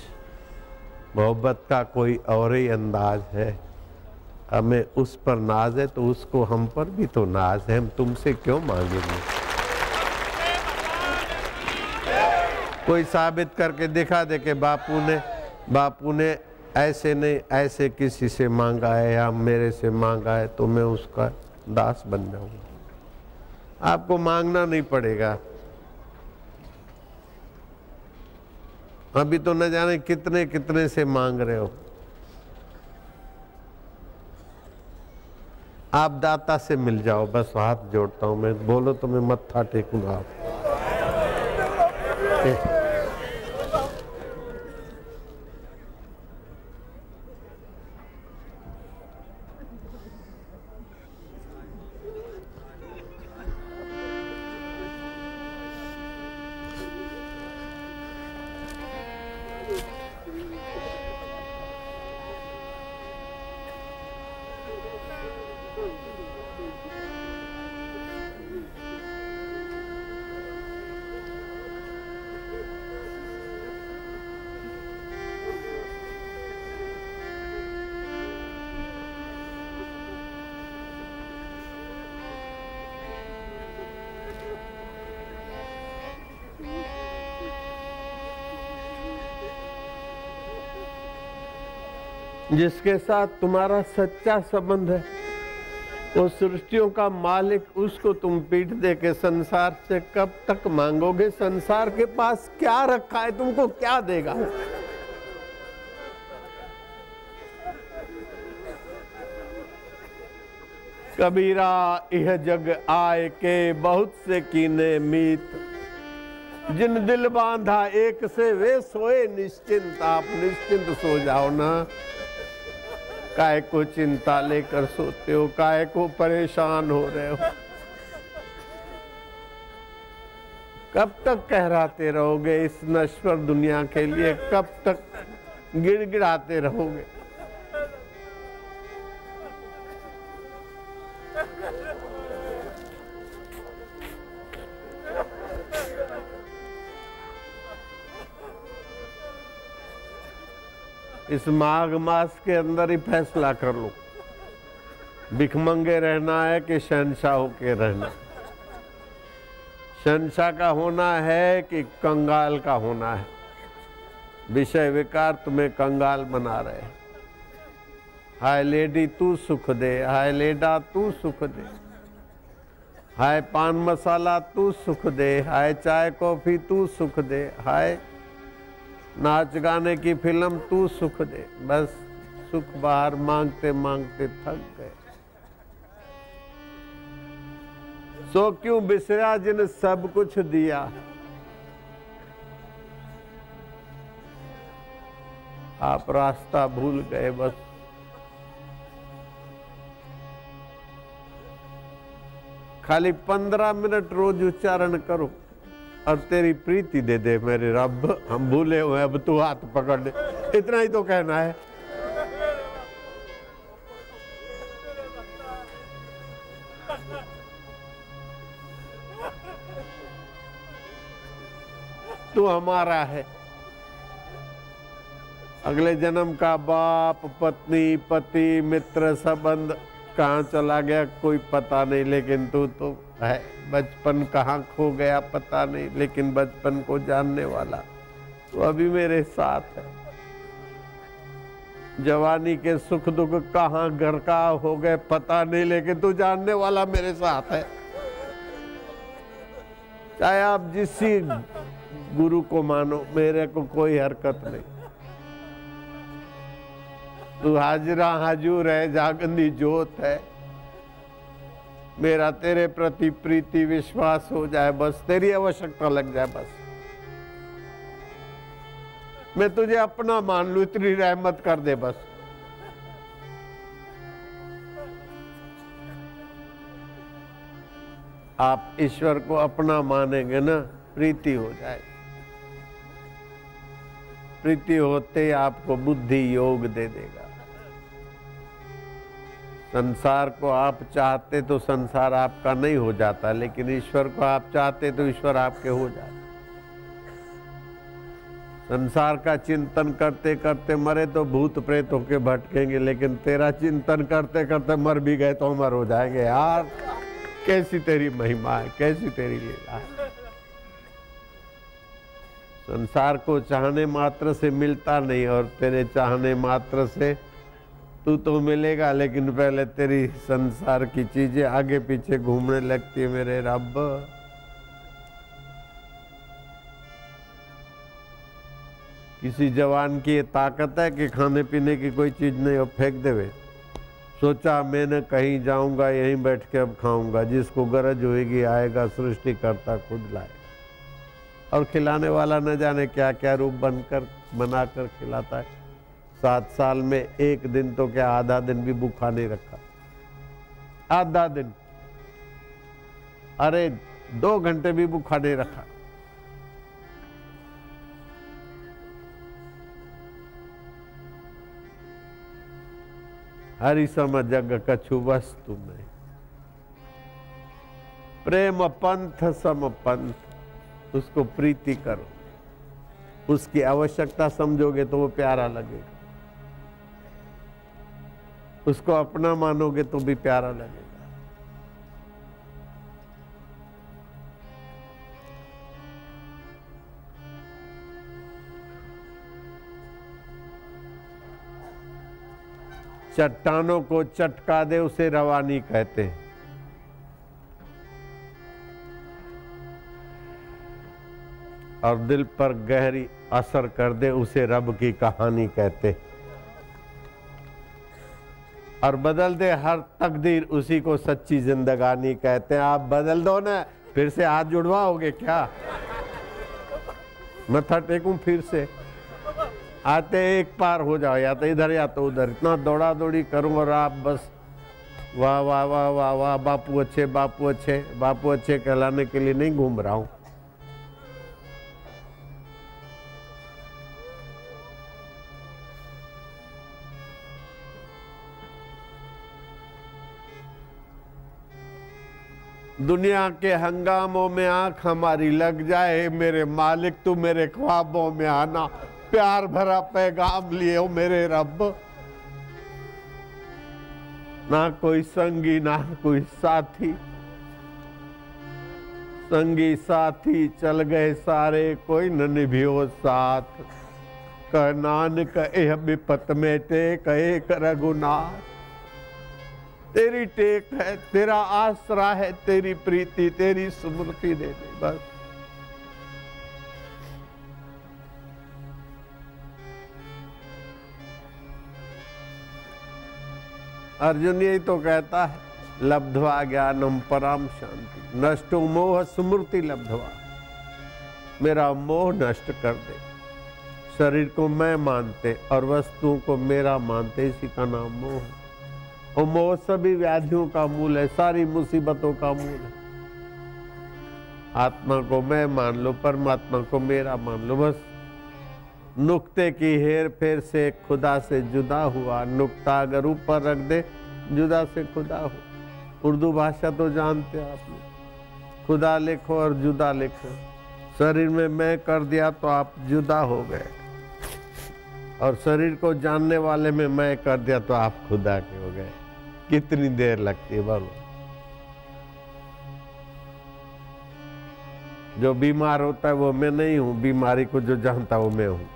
मोहब्बत का कोई और ही अंदाज है। हमें उस पर नाज है तो उसको हम पर भी तो नाज है। हम तुमसे क्यों मांगेंगे? कोई साबित करके दिखा दे कि बापू ने ऐसे नहीं ऐसे किसी से मांगा है या मेरे से मांगा है, तो मैं उसका दास बन जाऊंगा। आपको मांगना नहीं पड़ेगा। अभी तो न जाने कितने कितने से मांग रहे हो। आप दाता से मिल जाओ, बस हाथ जोड़ता हूं मैं, बोलो तो मैं मत्था टेकूंगा। जिसके साथ तुम्हारा सच्चा संबंध है, वो सृष्टियों का मालिक, उसको तुम पीठ दे के संसार से कब तक मांगोगे? संसार के पास क्या रखा है, तुमको क्या देगा? कबीरा यह जग आए के बहुत से कीने मीत, जिन दिल बांधा एक से वे सोए निश्चिंत। आप निश्चिंत सो जाओ ना, काहे को चिंता लेकर सोते हो, काहे को परेशान हो रहे हो? कब तक कहराते रहोगे इस नश्वर दुनिया के लिए? कब तक गिड़गिड़ाते रहोगे? इस माघ मास के अंदर ही फैसला कर लो, भिखमंगे रहना है कि शहंशाह होके रहना। शहंशाह का होना है कि कंगाल का होना है? विषय विकार तुम्हें कंगाल बना रहे हैं। हाय लेडी तू सुख दे, हाय लेडा तू सुख दे, हाय पान मसाला तू सुख दे, हाय चाय कॉफी तू सुख दे, हाय नाच गाने की फिल्म तू सुख दे। बस सुख बाहर मांगते मांगते थक गए। सो क्यों बिसरा जिन सब कुछ दिया, आप रास्ता भूल गए। बस खाली 15 मिनट रोज उच्चारण करो और तेरी प्रीति दे दे मेरे रब, हम भूले हुए, अब तू हाथ पकड़ ले। इतना ही तो कहना है। तू हमारा है। अगले जन्म का बाप, पत्नी, पति, मित्र, संबंध कहाँ चला गया कोई पता नहीं, लेकिन तू तो है। बचपन कहाँ खो गया पता नहीं, लेकिन बचपन को जानने वाला तो अभी मेरे साथ है। जवानी के सुख दुख कहाँ घर का हो गए पता नहीं, लेकिन तू जानने वाला मेरे साथ है। चाहे आप जिस गुरु को मानो, मेरे को कोई हरकत नहीं। तू हाजरा हाजूर है, जागंदी जोत है। मेरा तेरे प्रति प्रीति विश्वास हो जाए, बस तेरी आवश्यकता लग जाए, बस मैं तुझे अपना मान लूं, इतनी रहमत कर दे बस। आप ईश्वर को अपना मानेंगे ना, प्रीति हो जाए। प्रीति होते आपको बुद्धि योग दे देगा। संसार को आप चाहते तो संसार आपका नहीं हो जाता, लेकिन ईश्वर को आप चाहते तो ईश्वर आपके हो जाते। संसार का चिंतन करते करते मरे तो भूत प्रेत होके भटकेंगे, लेकिन तेरा चिंतन करते करते मर भी गए तो अमर हो जाएंगे। यार कैसी तेरी महिमा है, कैसी तेरी लीला है। संसार को चाहने मात्र से मिलता नहीं, और तेरे चाहने मात्र से तू तो मिलेगा, लेकिन पहले तेरी संसार की चीजें आगे पीछे घूमने लगती है मेरे रब। किसी जवान की ये ताकत है कि खाने पीने की कोई चीज नहीं हो फेंक देवे। सोचा मैंने कहीं जाऊंगा यहीं बैठ के अब खाऊंगा, जिसको गरज होएगी आएगा, सृष्टि करता खुद लाए। और खिलाने वाला न जाने क्या क्या रूप बनाकर खिलाता है। 7 साल में एक दिन तो क्या आधा दिन भी भूखा नहीं रखा, आधा दिन, अरे 2 घंटे भी भूखा नहीं रखा। हरि सम जग कछु वस्तु नहीं, प्रेम पंथ सम पंथ, उसको प्रीति करो, उसकी आवश्यकता समझोगे तो वो प्यारा लगेगा, उसको अपना मानोगे तो भी प्यारा लगेगा। चट्टानों को चटका दे उसे रवानी कहते हैं, और दिल पर गहरी असर कर दे उसे रब की कहानी कहते हैं, और बदल दे हर तकदीर उसी को सच्ची जिंदगानी कहते हैं। आप बदल दो ना, फिर से हाथ जुड़वाओगे क्या? मत्था टेकूं फिर से? आते एक पार हो जाओ, या तो इधर या तो उधर, इतना दौड़ा दौड़ी करूं और आप बस वाह वाह वाह वाह वाह बापू अच्छे, बापू अच्छे, बापू अच्छे कहलाने के लिए नहीं घूम रहा हूं। दुनिया के हंगामों में आंख हमारी लग जाए, मेरे मालिक तू मेरे ख्वाबों में आना, प्यार भरा पैगाम लिए हो मेरे रब। ना कोई संगी ना कोई साथी, संगी साथी चल गए सारे, कोई न निभियो साथ। कह नानक एह विपत में टेक एक रघुनाथ, तेरी टेक है, तेरा आसरा है, तेरी प्रीति, तेरी स्मृति दे दे बस। अर्जुन यही तो कहता है, लब्ध्वा ज्ञानम पराम शांति, नष्टो मोह स्मृति लब्ध्वा, मेरा मोह नष्ट कर दे। शरीर को मैं मानते और वस्तुओं को मेरा मानते, इसी का नाम मोह है। और मोह सभी व्याधियों का मूल है, सारी मुसीबतों का मूल है। आत्मा को मैं मान लो, परमात्मा को मेरा मान लो, बस नुक्ते की हेर फेर से खुदा से जुदा हुआ। नुक्ता अगर ऊपर रख दे जुदा से खुदा हो। उर्दू भाषा तो जानते हैं आप लोग, खुदा लिखो और जुदा लिखो। शरीर में मैं कर दिया तो आप जुदा हो गए, और शरीर को जानने वाले में मैं कर दिया तो आप खुदा के हो गए। कितनी देर लगती है बोलो? जो बीमार होता है वो मैं नहीं हूं, बीमारी को जो जानता है वो मैं हूं।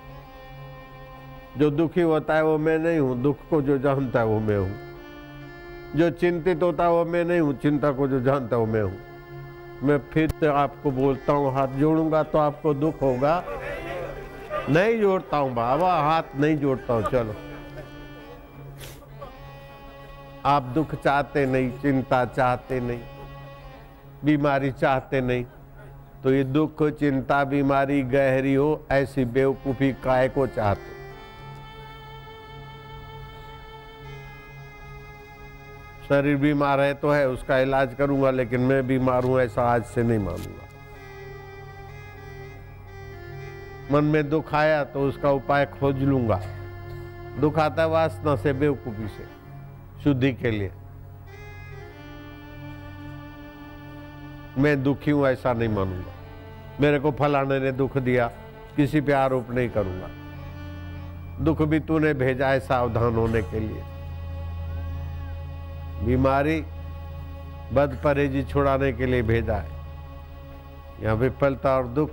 जो दुखी होता है वो मैं नहीं हूं, दुख को जो जानता है वो मैं हूं। जो चिंतित होता है वो मैं नहीं हूं, चिंता को जो जानता है वो मैं हूं। मैं फिर से आपको बोलता हूं, हाथ जोड़ूंगा तो आपको दुख होगा? नहीं जोड़ता हूं बाबा, हाथ नहीं जोड़ता हूं। चलो, आप दुख चाहते नहीं, चिंता चाहते नहीं, बीमारी चाहते नहीं, तो ये दुख चिंता बीमारी गहरी हो ऐसी बेवकूफी काय को चाहते? शरीर बीमार है तो है, उसका इलाज करूंगा, लेकिन मैं बीमार हूं ऐसा आज से नहीं मानूंगा। मन में दुख आया तो उसका उपाय खोज लूंगा। दुख आता है वासना से, बेवकूफी से, शुद्धि के लिए। मैं दुखी हूं ऐसा नहीं मानूंगा। मेरे को फलाने ने दुख दिया, किसी पे आरोप नहीं करूंगा। दुख भी तूने भेजा है सावधान होने के लिए। बीमारी बदपरहेजी छुड़ाने के लिए भेजा है। यहाँ विफलता और दुख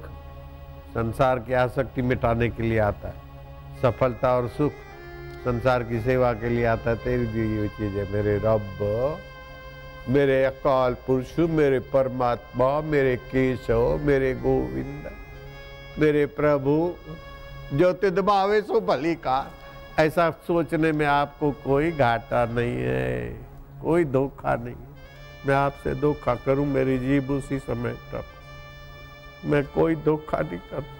संसार की आसक्ति मिटाने के लिए आता है। सफलता और सुख संसार की सेवा के लिए आता है। तेरी दी हुई चीज है मेरे रब, मेरे अकाल पुरुष, मेरे परमात्मा, मेरे केशव, मेरे गोविंद, मेरे प्रभु, जो तिद भावे सो भली कार। ऐसा सोचने में आपको कोई घाटा नहीं है, कोई धोखा नहीं है। मैं आपसे धोखा करूं, मेरी जीभ उसी समय टप। मैं कोई धोखा नहीं करता।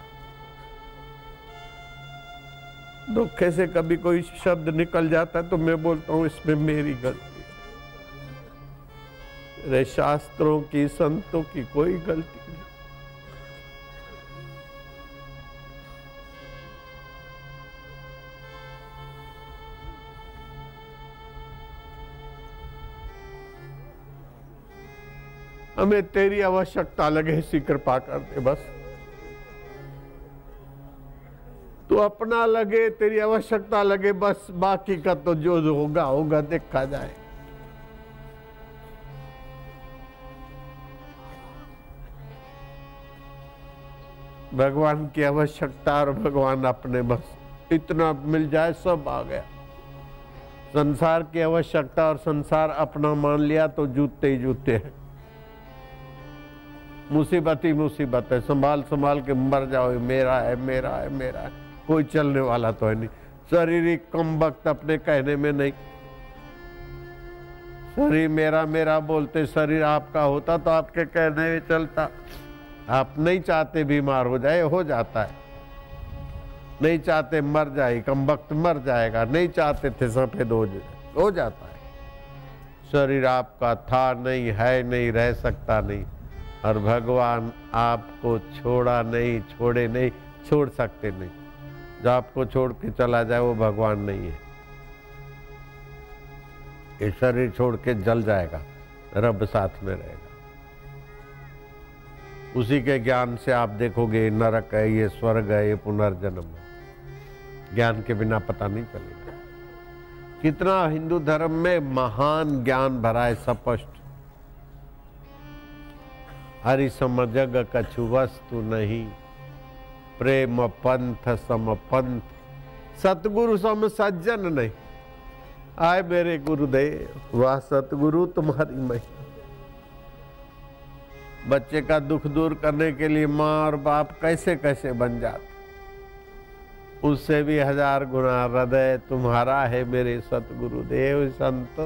धोखे से कभी कोई शब्द निकल जाता है तो मैं बोलता हूं इसमें मेरी गलती है। मेरे शास्त्रों की, संतों की कोई गलती नहीं। हमें तेरी आवश्यकता लगे ऐसी कृपा कर दे बस। तू अपना लगे, तेरी आवश्यकता लगे बस। बाकी का तो जो होगा होगा, देखा जाए। भगवान की आवश्यकता और भगवान अपने, बस इतना मिल जाए सब आ गया। संसार की आवश्यकता और संसार अपना मान लिया तो जूते ही जूते हैं। मुसीबत ही मुसीबत है। संभाल संभाल के मर जाओ, मेरा है मेरा है मेरा है। कोई चलने वाला तो है नहीं। शारीरिक कम वक्त अपने कहने में नहीं। शरीर मेरा मेरा बोलते, शरीर आपका होता तो आपके कहने में चलता। आप नहीं चाहते बीमार हो जाए, हो जाता है। नहीं चाहते मर जाए, कम वक्त मर जाएगा। नहीं चाहते थे सफेद हो जाता है। शरीर आपका था नहीं, है नहीं, रह सकता नहीं। और भगवान आपको छोड़ा नहीं, छोड़े नहीं, छोड़ सकते नहीं। जो आपको छोड़ के चला जाए वो भगवान नहीं है। ये शरीर छोड़ के जल जाएगा, रब साथ में रहेगा। उसी के ज्ञान से आप देखोगे ये नरक है, ये स्वर्ग है, ये पुनर्जन्म है। ज्ञान के बिना पता नहीं चलेगा। कितना हिंदू धर्म में महान ज्ञान भरा है, स्पष्ट। हरि सम जग कछु वस्तु नहीं, प्रेम पंथ सम पंथ, सतगुरु सम सज्जन नहीं। आए मेरे गुरुदेव, वाह सतगुरु तुम्हारी महिमा। बच्चे का दुख दूर करने के लिए माँ और बाप कैसे कैसे बन जाते। उससे भी 1000 गुना हृदय तुम्हारा है मेरे सतगुरुदेव संत।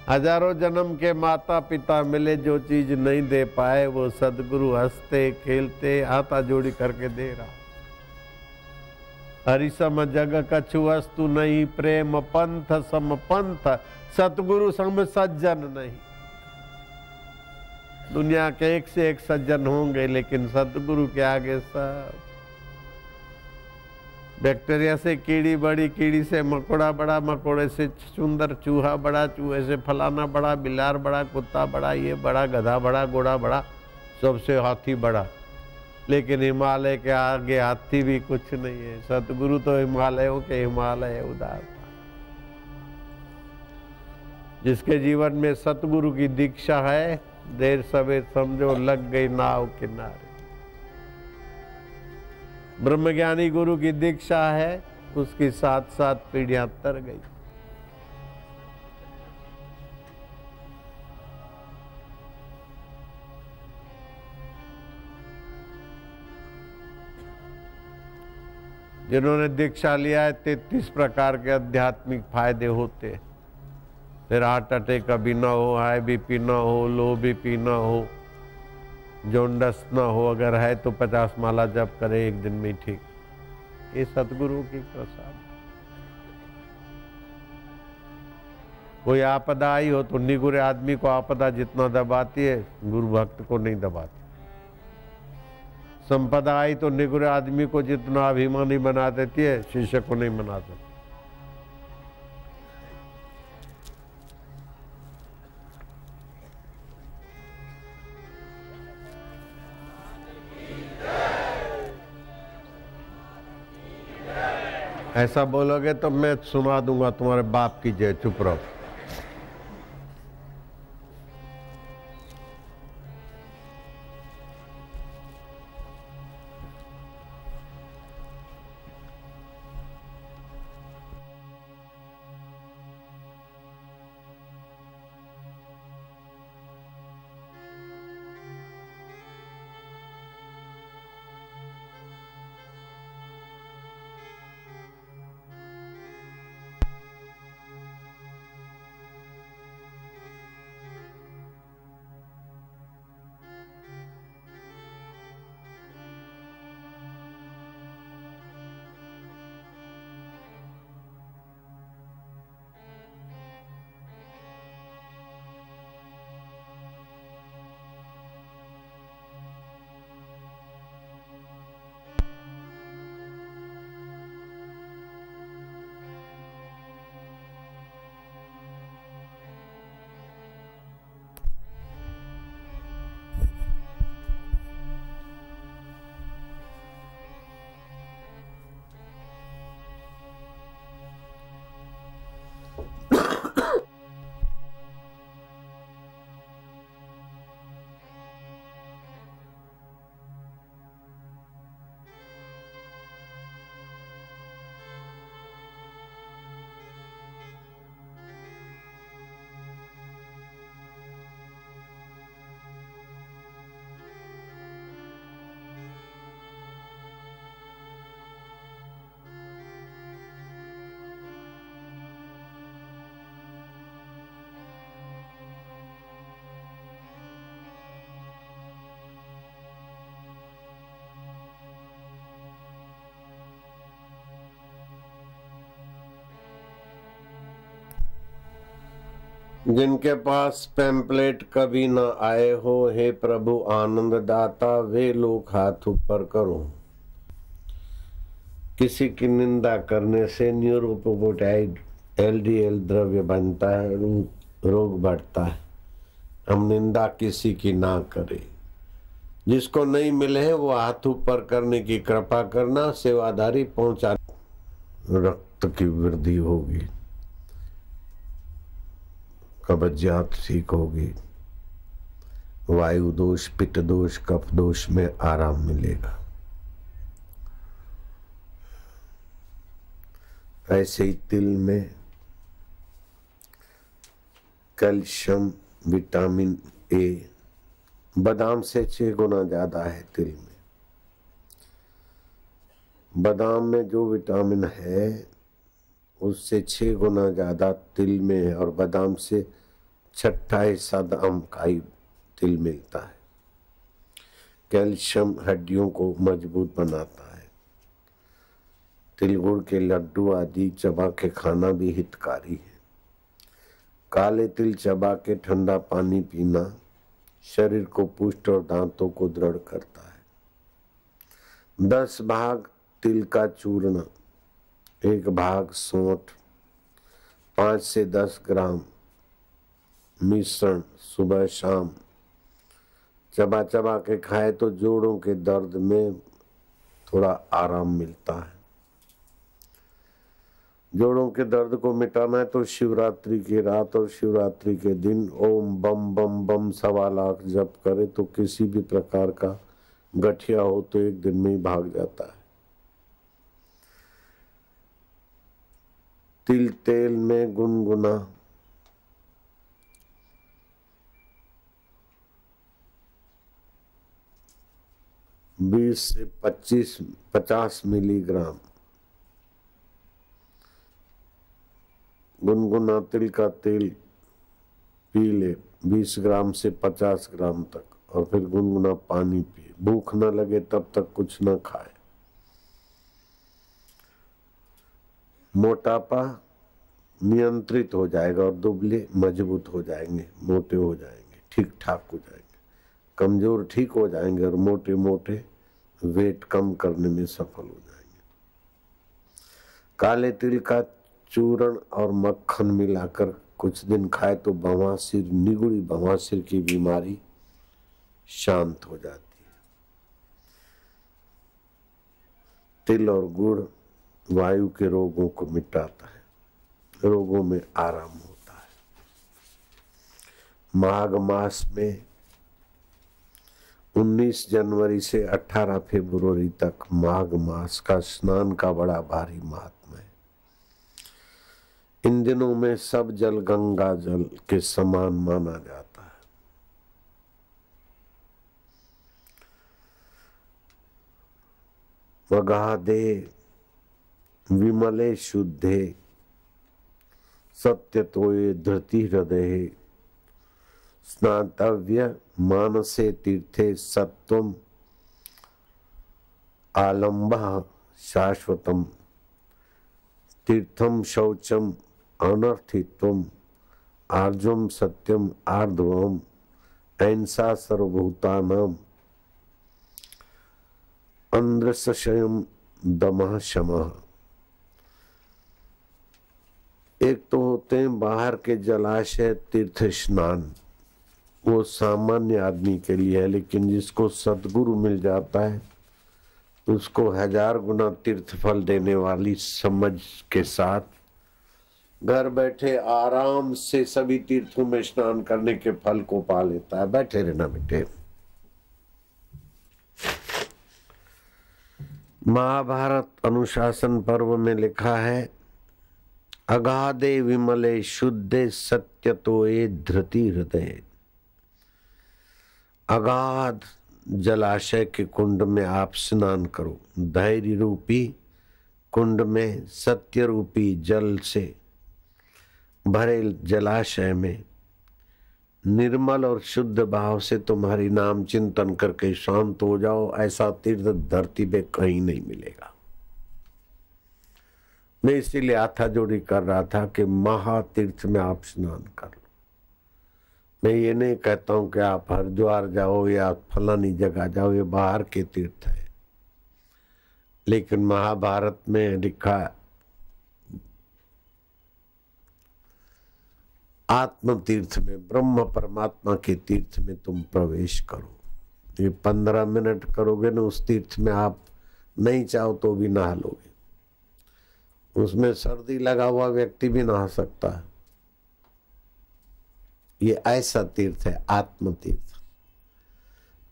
हजारों जन्म के माता पिता मिले, जो चीज नहीं दे पाए वो सदगुरु हंसते खेलते हाथा जोड़ी करके दे रहा। हरि सम जग कछु वस्तु नहीं, प्रेम पंथ सम पंथ, सतगुरु सम सज्जन नहीं। दुनिया के एक से एक सज्जन होंगे, लेकिन सतगुरु के आगे सब। बैक्टीरिया से कीड़ी बड़ी, कीड़ी से मकोड़ा बड़ा, मकोड़े से सुंदर चूहा बड़ा, चूहे से फलाना बड़ा, बिलार बड़ा, कुत्ता बड़ा, ये बड़ा, गधा बड़ा, घोड़ा बड़ा, सबसे हाथी बड़ा। लेकिन हिमालय के आगे हाथी भी कुछ नहीं है। सतगुरु तो हिमालयों के हिमालय है, उदार। जिसके जीवन में सतगुरु की दीक्षा है, देर सवेर समझो लग गई नाव किनारे। ब्रह्मज्ञानी गुरु की दीक्षा है, उसकी 7-7 पीढ़ियां तर गई। जिन्होंने दीक्षा लिया है 33 प्रकार के आध्यात्मिक फायदे होते हैं। फिर हार्ट अटैक कभी ना हो, हाई बीपी ना हो, लो बीपी ना हो, जोंडस ना हो। अगर है तो 50 माला जप करे एक दिन में ठीक। ये सतगुरु की प्रसाद। कोई आपदा आई हो तो निगुरे आदमी को आपदा जितना दबाती है, गुरु भक्त को नहीं दबाती। संपदा आई तो निगुरे आदमी को जितना अभिमानी बना देती है, शिष्य को नहीं बना देती। ऐसा बोलोगे तो मैं सुना दूंगा तुम्हारे बाप की जय। चुप रहो। जिनके पास पैम्पलेट कभी न आए हो, हे प्रभु आनंद दाता, वे लोग हाथ ऊपर करो। किसी की निंदा करने से न्यूरोपेप्टाइड LDL द्रव्य बनता है, रोग बढ़ता है। हम निंदा किसी की ना करें। जिसको नहीं मिले हैं वो हाथ ऊपर करने की कृपा करना, सेवादारी पहुंचा। रक्त की वृद्धि होगी, कब्जियत ठीक होगी, वायु दोष, पित्त दोष, कफ दोष में आराम मिलेगा। ऐसे ही तिल में कैल्शियम, विटामिन A बादाम से 6 गुना ज्यादा है तिल में। बादाम में जो विटामिन है उससे 6 गुना ज्यादा तिल में है, और बादाम से 6 हिस्सा दाम का ही तिल मिलता है। कैल्शियम हड्डियों को मजबूत बनाता है। तिल गुड़ के लड्डू आदि चबा के खाना भी हितकारी है। काले तिल चबा के ठंडा पानी पीना शरीर को पुष्ट और दांतों को दृढ़ करता है। 10 भाग तिल का चूर्ण, 1 भाग सौंठ, 5 से 10 ग्राम मिश्रण सुबह शाम चबा चबा के खाए तो जोड़ों के दर्द में थोड़ा आराम मिलता है। जोड़ों के दर्द को मिटाना है तो शिवरात्रि की रात और शिवरात्रि के दिन ओम बम बम बम 1.25 लाख जप करे तो किसी भी प्रकार का गठिया हो तो 1 दिन में ही भाग जाता है। तिल तेल में गुनगुना बीस से 50 मिलीग्राम गुनगुना तिल का तेल पी ले 20 ग्राम से 50 ग्राम तक, और फिर गुनगुना पानी पिए। भूख न लगे तब तक कुछ न खाए। मोटापा नियंत्रित हो जाएगा और दुबले मजबूत हो जाएंगे, मोटे हो जाएंगे, ठीक ठाक हो जाएंगे। कमजोर ठीक हो जाएंगे और मोटे मोटे वेट कम करने में सफल हो जाएंगे। काले तिल का चूर्ण और मक्खन मिलाकर कुछ दिन खाए तो बवासीर, निगुड़ी बवासीर की बीमारी शांत हो जाती है। तिल और गुड़ वायु के रोगों को मिटाता है, रोगों में आराम होता है। माघ मास में 19 जनवरी से 18 फरवरी तक माघ मास का स्नान का बड़ा भारी महत्व है। इन दिनों में सब जल गंगा जल के समान माना जाता है। वगादे विमले शुद्धे सत्यतोये धृति हृदये स्नातव्य मानसे तीर्थे सत्वम आलंबः शाश्वतम तीर्थम शौचम अनर्थित्वम आर्जवम सत्यम आर्धवम अहिंसा सर्वभूतानाम अंध्रसशयम दमः शमः। एक तो होते हैं बाहर के जलाशय तीर्थ स्नान, वो सामान्य आदमी के लिए है, लेकिन जिसको सद्गुरु मिल जाता है उसको 1000 गुना तीर्थ फल देने वाली समझ के साथ घर बैठे आराम से सभी तीर्थों में स्नान करने के फल को पा लेता है। बैठे रहना बेटे। महाभारत अनुशासन पर्व में लिखा है, अगाधे विमले शुद्धे सत्यतोये धृति हृदय। अगाध जलाशय के कुंड में आप स्नान करो। धैर्य रूपी कुंड में सत्य रूपी जल से भरे जलाशय में निर्मल और शुद्ध भाव से तुम्हारी नाम चिंतन करके शांत हो जाओ। ऐसा तीर्थ धरती पे कहीं नहीं मिलेगा। मैं इसीलिए हाथा जोड़ी कर रहा था कि महातीर्थ में आप स्नान कर लो। मैं ये नहीं कहता हूं कि आप हरिद्वार जाओ या फलानी जगह जाओ, ये बाहर के तीर्थ है, लेकिन महाभारत में लिखा आत्म तीर्थ में, ब्रह्म परमात्मा के तीर्थ में तुम प्रवेश करो। ये 15 मिनट करोगे ना उस तीर्थ में, आप नहीं चाहो तो भी नहा लोगे। उसमें सर्दी लगा हुआ व्यक्ति भी नहा सकता है। ये ऐसा तीर्थ है आत्म तीर्थ।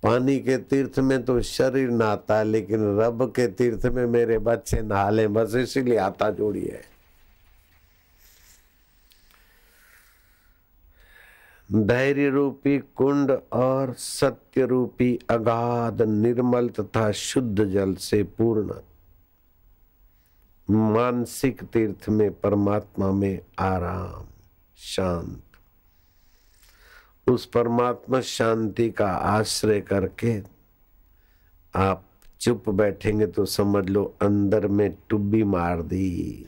पानी के तीर्थ में तो शरीर नहाता है, लेकिन रब के तीर्थ में मेरे बच्चे नहा लें, बस इसीलिए आता जोड़ी है। धैर्य रूपी कुंड और सत्य रूपी अगाध निर्मल तथा शुद्ध जल से पूर्ण मानसिक तीर्थ में परमात्मा में आराम, शांत, उस परमात्मा शांति का आश्रय करके आप चुप बैठेंगे तो समझ लो अंदर में टुब्बी मार दी।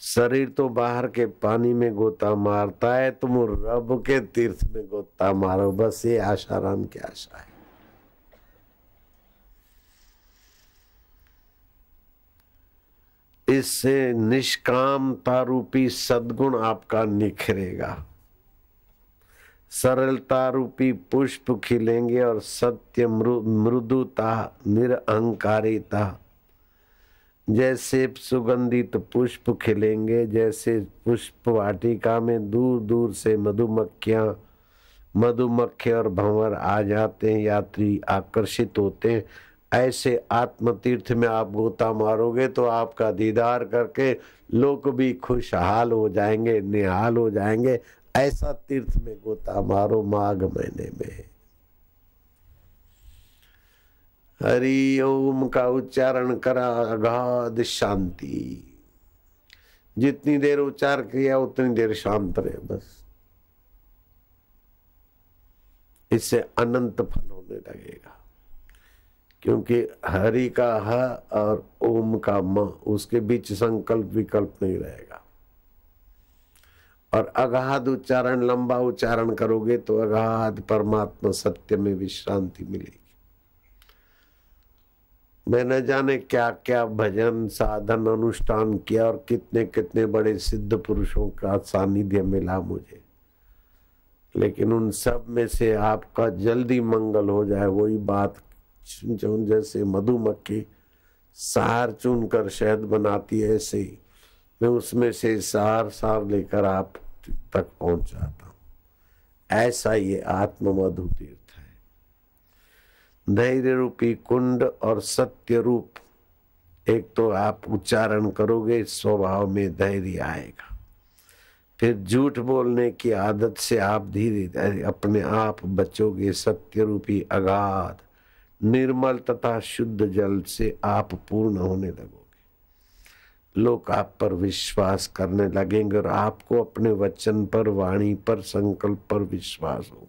शरीर तो बाहर के पानी में गोता मारता है, तुम रब के तीर्थ में गोता मारो, बस ये आशाराम की आशा है। इससे निष्कामता रूपी सद्गुण आपका निखरेगा, सरलता रूपी पुष्प खिलेंगे और सत्य मृदुता निरअहंकारिता जैसे सुगंधित पुष्प खिलेंगे। जैसे पुष्प वाटिका में दूर दूर से मधुमक्खी और भंवर आ जाते हैं, यात्री आकर्षित होते हैं, ऐसे आत्म तीर्थ में आप गोता मारोगे तो आपका दीदार करके लोग भी खुशहाल हो जाएंगे, निहाल हो जाएंगे। ऐसा तीर्थ में गोता मारो माघ महीने में। हरि ओम का उच्चारण करा, अगाध शांति। जितनी देर उच्चार किया उतनी देर शांत रहे, बस इससे अनंत फल होने लगेगा। क्योंकि हरि का ह और ओम का म, उसके बीच संकल्प विकल्प नहीं रहेगा। और अगाध उच्चारण, लंबा उच्चारण करोगे तो अगाध परमात्मा सत्य में विश्रांति मिलेगी। मैंने जाने क्या क्या भजन साधन अनुष्ठान किया और कितने कितने बड़े सिद्ध पुरुषों का सानिध्य मिला मुझे, लेकिन उन सब में से आपका जल्दी मंगल हो जाए वही बात। जैसे मधुमक्खी सार चुनकर शहद बनाती है, ऐसे ही मैं उसमें से सार लेकर आप तक पहुंच जाता हूं। ऐसा ये आत्म मधु तीर्थ है। धैर्य रूपी कुंड और सत्य रूप, एक तो आप उच्चारण करोगे स्वभाव में धैर्य आएगा, फिर झूठ बोलने की आदत से आप धीरे धीरे अपने आप बचोगे। सत्य रूपी अगाध निर्मल तथा शुद्ध जल से आप पूर्ण होने लगोगे। लोग आप पर विश्वास करने लगेंगे और आपको अपने वचन पर, वाणी पर, संकल्प पर विश्वास होगा।